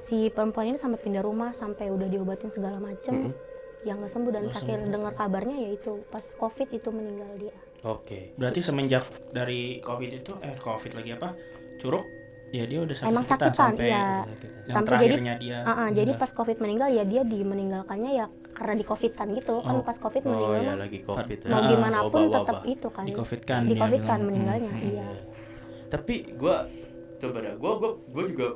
Si perempuan ini sampai pindah rumah, sampai udah diobatin segala macam. Yang nggak sembuh, dan terakhir dengar kabarnya yaitu pas COVID itu meninggal dia. Berarti semenjak dari COVID itu Curug ya dia udah emang sakitan sampai yang terakhirnya dia. Jadi pas COVID meninggal ya dia dimeninggalkannya ya karena di COVID-an gitu. Kan pas COVID meninggal lagi COVID mau gimana pun tetap itu kan. Di COVID-kan meninggalnya. Tapi gue juga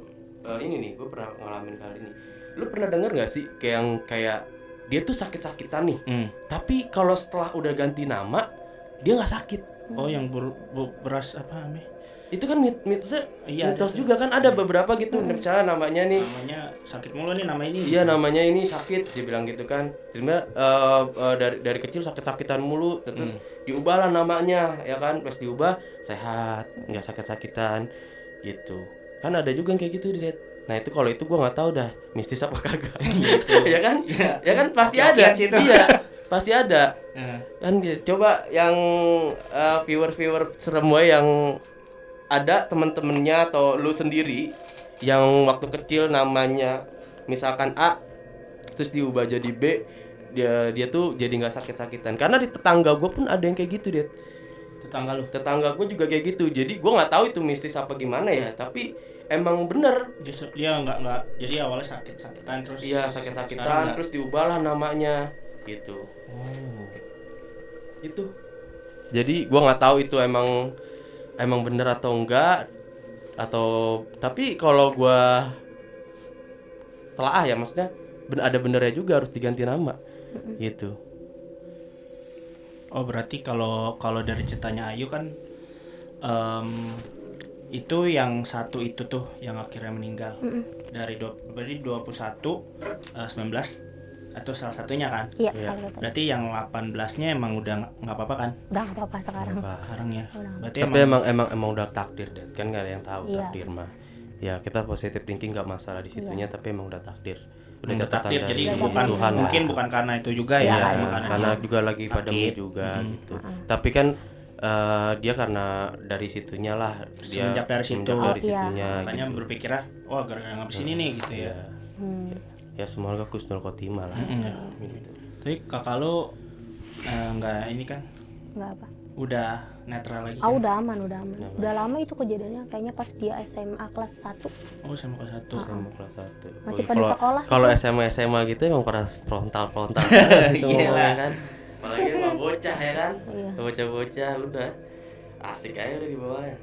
ini nih, gue pernah ngalamin kali ini. Lu pernah denger nggak sih kayak dia tuh sakit-sakitan nih, tapi kalau setelah udah ganti nama dia nggak sakit. Yang beras apa namanya? Itu kan mitos juga kan, ada beberapa gitu. Misalnya namanya sakit mulu nih, nama ini. Iya, namanya ini sakit, dia bilang gitu kan. Terus dari kecil sakit-sakitan mulu, terus diubahlah namanya, ya kan. Pas diubah sehat, nggak sakit-sakitan gitu. Kan ada juga yang kayak gitu dilihat. Nah itu kalau itu gue nggak tahu dah mistis apa kagak. Ya kan? Ya kan pasti ada. Iya. pasti ada. Kan coba yang viewer Seremboy yang ada teman-temannya atau lu sendiri yang waktu kecil namanya misalkan A terus diubah jadi B, dia tuh jadi nggak sakit-sakitan. Karena di tetangga gue pun ada yang kayak gitu, Dit. Tetangga gue juga kayak gitu. Jadi gue nggak tahu itu mistis apa gimana ya, tapi emang bener Dia nggak jadi awalnya sakit-sakitan terus. Iya, sakit-sakitan terus diubahlah namanya gitu. Itu. Jadi gue nggak tahu itu emang bener atau enggak, atau tapi kalau gue telaah ya, maksudnya ada benernya juga, harus diganti nama gitu. Oh, berarti kalau dari ceritanya Ayu kan itu yang satu itu tuh yang akhirnya meninggal. Dari berarti 21 19 atau salah satunya kan? Iya, Iya. salah satu. Berarti yang 18-nya emang udah nggak apa-apa kan? Udah nggak apa-apa sekarang. Sekarang ya. Berarti Tapi emang udah takdir, Dad. Kan nggak ada yang tahu Iya. takdir mah. Ya kita positive thinking nggak masalah di situnya, tapi emang udah takdir. Udah catatan takdir, dari jadi bukan Tuhan lah. mungkin bukan karena itu juga Iya, ya, bukan karena juga lagi pada mood juga gitu. Tapi kan dia karena dari situnya lah, dia Semenjak dari situ. situnya makanya gitu. berpikirnya, wah gara-gara ngabis ini nih gitu ya. Ya semoga kusnul khotimah lah. Tapi kakak lu nggak ini kan, Nggak apa. udah netral lagi Ah, kan? udah aman. Udah lama itu kejadiannya, kayaknya pas dia SMA kelas 1. Oh, sama kelas 1. Sama kelas 1. Masih pada sekolah. Kalau SMA gitu emang pada frontal gitu ngomongnya kan. Apalagi sama bocah ya kan. Iya. Bocah-bocah udah asik aja udah di bawahnya.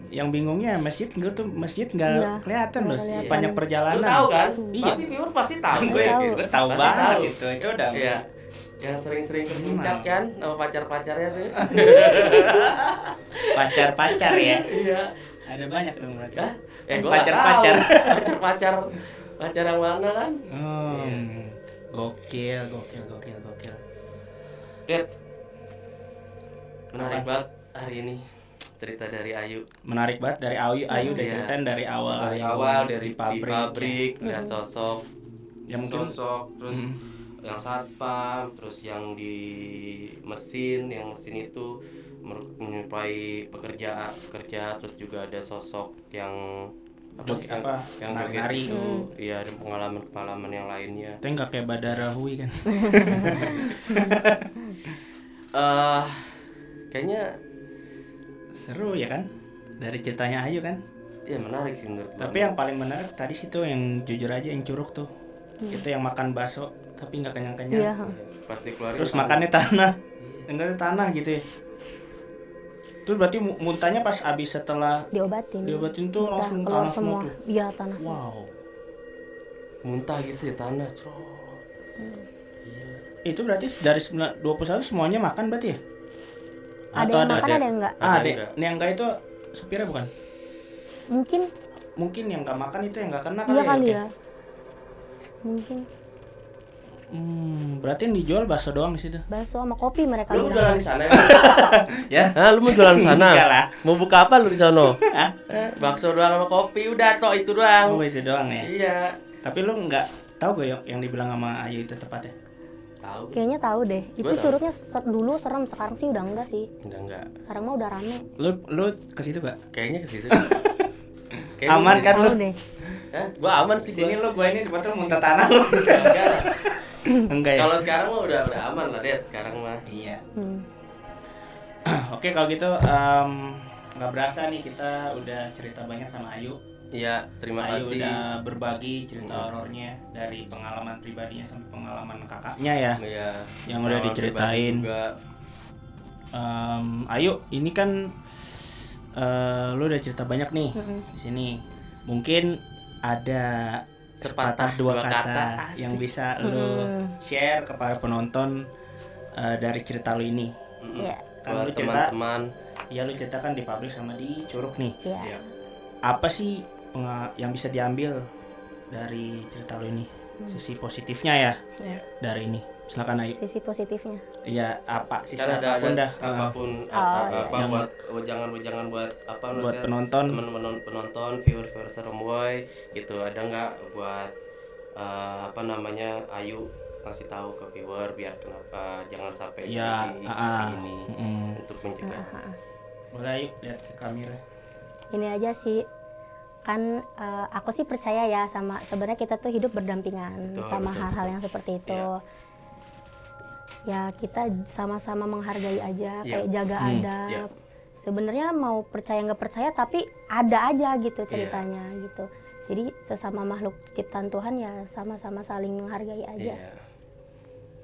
Yang bingungnya masjid nggak Iya, kelihatan loh nggak kelihatan. sepanjang Lu perjalanan. tahu kan? Iya. Pasti viewer pasti tahu. gue Tahu. tahu Pasti banget tahu. itu udah. Iya. Yang sering-sering ke puncak kan sama pacar-pacarnya tuh. Pacar ya. Iya. Ada banyak dong berarti. Hah? Gua Pacar-pacar. nggak tahu. Pacar yang mana kan? Gokil. Lihat. Menarik banget hari ini cerita dari Ayu. Menarik banget dari Ayu udah Iya. ceritain dari awal. Dari Ayu awal dari di pabrik. lihat sosok. Ya mungkin Terus yang satpam, terus yang di mesin itu menyerupai pekerja, terus juga ada sosok yang yang nari-nari. itu, iya, dan pengalaman yang lainnya. Tapi nggak kayak Badara Hui kan? Kayaknya Seru ya kan? Dari ceritanya Ayu kan? ya menarik sih menurut gua. Tapi yang paling menarik tadi sih tuh yang jujur aja yang curug tuh. Itu yang makan bakso tapi nggak kenyang-kenyang. Iya. Pas dikeluarin Terus tangan. makannya tanah. Enggak tanah gitu ya. Terus berarti muntahnya pas abis setelah Diobatin tuh Muntah, langsung keluar tanah semua tuh. Iya, tanah semua. Wow. Muntah gitu ya tanah, Itu berarti dari 21 semuanya makan berarti ya? Ada yang makan, ada yang enggak. Yang enggak itu supirnya bukan? Mungkin Yang enggak makan itu yang enggak kena iya kali Oke. ya. Mungkin Berarti yang dijual bakso doang di situ. bakso sama kopi mereka Lu bilang. jualan di sana ya? Ya. Hah, lu mau jualan di sana? Enggak lah. Mau buka apa lu di sono? Hah? Bakso doang sama kopi, udah tok itu doang. Oh, itu doang ya. Iya. Tapi lu enggak tahu gak yang dibilang sama Ayu itu tepatnya? Tahu. Kayaknya tahu deh. Itu Gua tahu. curugnya dulu serem, sekarang sih udah enggak sih. Udah enggak. Sekarang mah udah rame. Lu ke situ gak? Kayaknya ke situ. Aman kan Tahu lu? deh. Hah? Gua aman sih Sini gua. lu gua ini sebetulnya muntah tanah lu. Enggak lah. Enggak ya? Kalau sekarang mah udah aman lah, Dad. Sekarang mah. Iya. Hmm. Oke, kalau gitu nggak berasa nih kita udah cerita banyak sama Ayu. Iya, terima Ayu kasih. udah berbagi cerita horornya dari pengalaman pribadinya sampai pengalaman kakaknya ya. Iya. Yang udah Pengalaman diceritain. pribadi juga. Ayu, ini kan lu udah cerita banyak nih di sini. Mungkin ada sepatah dua kata asik. yang bisa lu share kepada penonton dari cerita lu ini. Iya. Kan Buat lu cerita, teman-teman. ya lu cerita kan di pabrik sama di Curug nih. Iya. Iya. Apa sih yang bisa diambil dari cerita lu ini? Sisi positifnya ya Iya. dari ini. Silakan Ayu. Sisi positifnya. Iya, apa sisi Kan ada apapun dah. apapun iya. apa jangan buat apa Buat namanya, penonton. penonton viewer Seremboy gitu, ada nggak buat apa namanya Ayu ngasih tahu ke viewer biar kenapa jangan sampai Ya, jadi seperti ini Mm. untuk mencegah. Boleh yuk lihat ke kamera. Ini aja sih kan aku sih percaya ya sama sebenarnya kita tuh hidup berdampingan Betul, sama betul, hal-hal betul. yang seperti itu. Iya. Ya kita sama-sama menghargai Iya. aja, kayak jaga Hmm, adab. iya. Sebenarnya mau percaya nggak percaya tapi ada aja gitu Iya. ceritanya gitu. Jadi sesama makhluk ciptaan Tuhan ya sama-sama saling menghargai aja. Iya.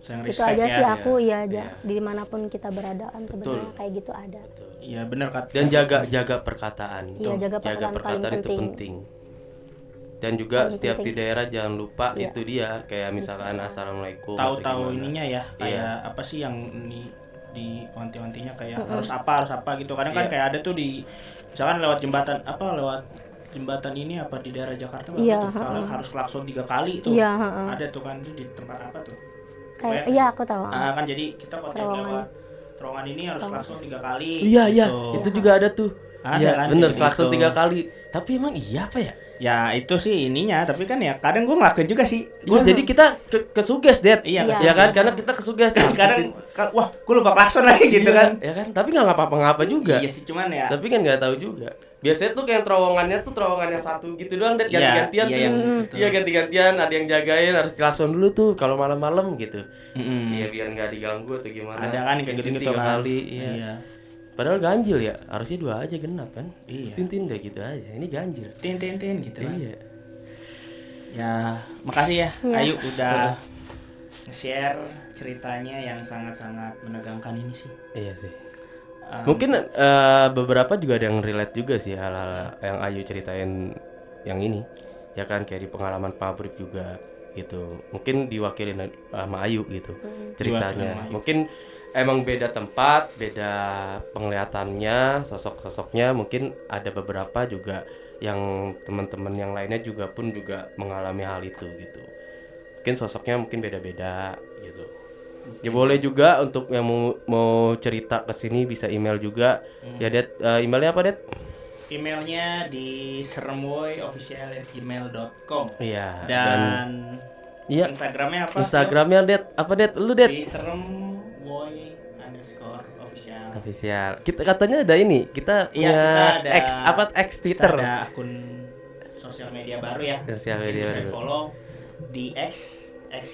Sayang Itu respect aja ya. sih aku ya Iya. dimanapun kita berada kan sebenarnya Betul. kayak gitu ada. Betul. Iya benar Kak. Dan jaga perkataan. Iya, jaga perkataan paling itu penting. penting. Dan juga Paling setiap di penting. daerah jangan lupa Iya. itu dia kayak misalkan assalamualaikum. Tahu-tahu atau gimana. ininya ya, kayak Iya. apa sih yang ini di wanti-wantinya kayak harus apa gitu. Kadang kan Iya. kayak ada tuh di misalkan lewat jembatan ini apa di daerah Jakarta Iya, tuh kalau harus klakson 3 kali tuh. Iya, heeh. Ada tuh kan itu di tempat apa tuh? Kayak Pokoknya- iya aku tahu. Kan jadi kita kalau tiap Terowongan. lewat terowongan ini harus klakson 3 kali. Iya, iya, gitu. itu juga ada tuh. Ada Iya, kan, bener kayak klakson gitu. 3 kali. Tapi emang iya apa ya? Ya itu sih ininya, tapi kan ya kadang gue ngelakuin juga sih. Iya, jadi kita kesuges, Dad. Iya, Iya. Ya kan? Karena kita kesuges. kadang wah gue lupa klakson lagi gitu Iya, kan. ya kan? Tapi nggak ngapa-ngapa juga. Iya sih cuman ya. Tapi kan nggak tahu juga. Biasanya tuh kayak terowongannya tuh terowongan yang satu gitu doang, Dad. Iya, Ganti-gantian iya, tuh. yang gitu. Iya, ganti-gantian. Ada yang jagain, harus klakson dulu tuh kalau malam-malam gitu. Mm-mm. Iya, biar nggak diganggu atau gimana. Ada kan yang kayak Tintin gitu-gitu 3 kan. kali, iya. Padahal ganjil ya, harusnya 2 aja genap kan. Iya. Tintin udah gitu aja. Ini ganjil. Tin gitu kan. Iya. Ya, makasih ya Iya. Ayu udah share ceritanya yang sangat-sangat menegangkan ini sih. Iya sih. Um, Mungkin beberapa juga ada yang relate juga sih hal-hal yang Ayu ceritain yang ini. Ya kan kayak di pengalaman pabrik juga gitu. Mungkin diwakilin sama Ayu gitu Diwakilin sama ceritanya. Ayu. Mungkin emang beda tempat, beda penglihatannya, sosok-sosoknya. Mungkin ada beberapa juga yang teman-teman yang lainnya juga mengalami hal itu gitu. Mungkin sosoknya mungkin beda-beda gitu. Ya boleh juga untuk yang mau cerita ke sini bisa email juga. Ya Det, emailnya apa Det? emailnya di seremwoyofficial@gmail.com. Iya. Dan iya. Instagramnya apa? Instagramnya Det, apa Det? Lu Det? Di seremwoy_official. Official. Kita katanya ada ini, kita Iya, punya kita ada X Kita Twitter. ada akun sosial media baru ya. Sosial Mungkin media bisa baru. follow di X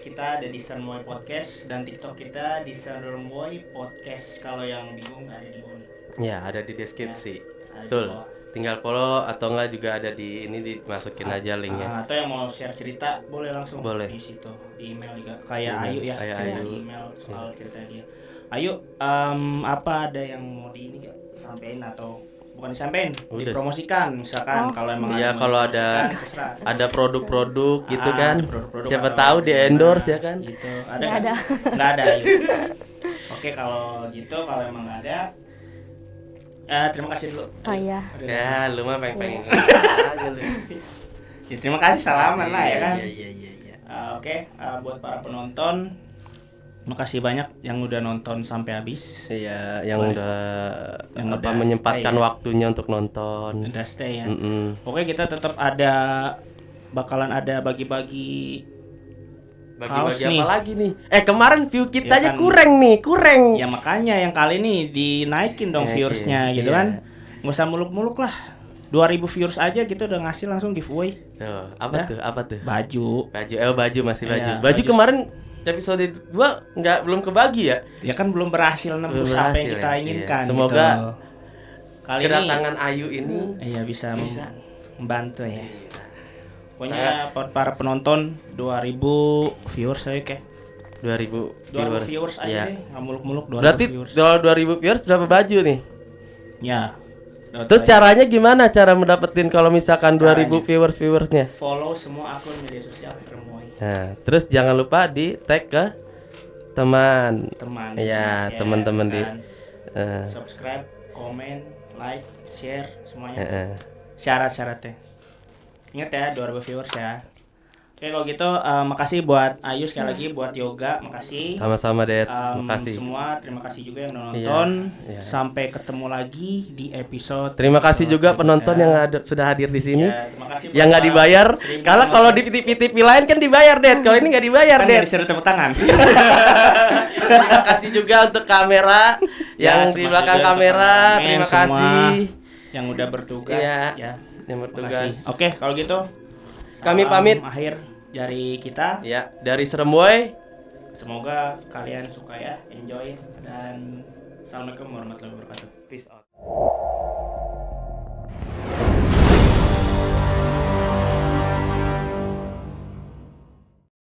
kita ada di Seremwoy Podcast dan TikTok kita di Seremwoy Podcast. Kalau yang bingung ada di bawah. Ya, ada di deskripsi. Ada di Betul. bawah. Tinggal follow atau enggak juga ada di ini dimasukin aja linknya. Atau yang mau share cerita boleh langsung Boleh. di situ di email juga kayak Email, Ayu ya kayak cerita Ayu. di email soal cerita dia. Ayu apa ada yang mau di ini sampein atau bukan disampein Udah. dipromosikan misalkan kalau emang Iya, yang mau kalau dipromosikan, terserah. ada produk-produk gitu kan. Ada produk-produk Siapa atau tahu di gimana, endorse ya kan. gitu ada Nggak nggak? ada. Nggak ada Ayu. Oke kalau gitu kalau emang nggak ada terima kasih dulu. Oh iya. Ya, lu mah pengen. Ya, terima kasih salaman lah ya kan. Iya. Oke, buat para penonton, makasih banyak yang udah nonton sampai habis. Iya, yang Boleh. Yang udah udah menyempatkan stay ya. waktunya untuk nonton. Udah stay ya. Mm-mm. Pokoknya kita tetap bakalan ada bagi-bagi Bagi-bagi kaos nih. apa lagi nih? Kemarin view kita Ya aja kan. kurang. Ya makanya yang kali ini dinaikin dong Naikin, viewersnya gitu iya. kan. Nggak usah muluk-muluk lah. 2000 viewers aja gitu udah ngasih langsung giveaway Tuh, apa Dah. tuh? Apa tuh? baju. Baju masih baju. Iya, Baju baju. kemarin episode 2 belum kebagi ya? Ya kan belum berhasil nembus Belum apa yang berhasil kita ya. inginkan. Iya. Semoga gitu. Kali kedatangan Ayu ini ini iya bisa bisa. membantu ya. Pokoknya buat para penonton 2000 viewers saya kayak 2000 viewers aja ya. deh, nggak muluk-muluk 2000 Berarti viewers. kalau 2000 viewers berapa baju nih? Ya. Terus caranya gimana cara mendapetin kalau misalkan 2000 viewersnya? Follow semua akun media sosial Seremwoy. Nah, terus jangan lupa di tag ke teman. Teman. Iya, share, teman-teman di kan. eh, Subscribe, komen, like, share semuanya. eh. Syarat-syaratnya. Ingat ya 2000 viewers ya. Oke kalau gitu makasih buat Ayu sekali lagi, buat Yoga makasih. Sama-sama Det, makasih. Semua terima kasih juga yang udah nonton. Iya. Sampai ketemu lagi di episode. Terima kasih juga penonton yang sudah hadir di sini. Ya, terima kasih yang nggak dibayar. Kalau di TV lain kan dibayar Det. Kalau ini nggak dibayar kan Det. disuruh tepuk tangan. Terima kasih juga untuk kamera yang di belakang kamera. Terima kasih yang udah bertugas. ya. Yang bertugas. Oke kalau gitu. Kami pamit. Akhir dari kita. Ya, dari Seremboy. Semoga kalian suka ya, enjoy dan assalamualaikum warahmatullahi wabarakatuh. Peace out.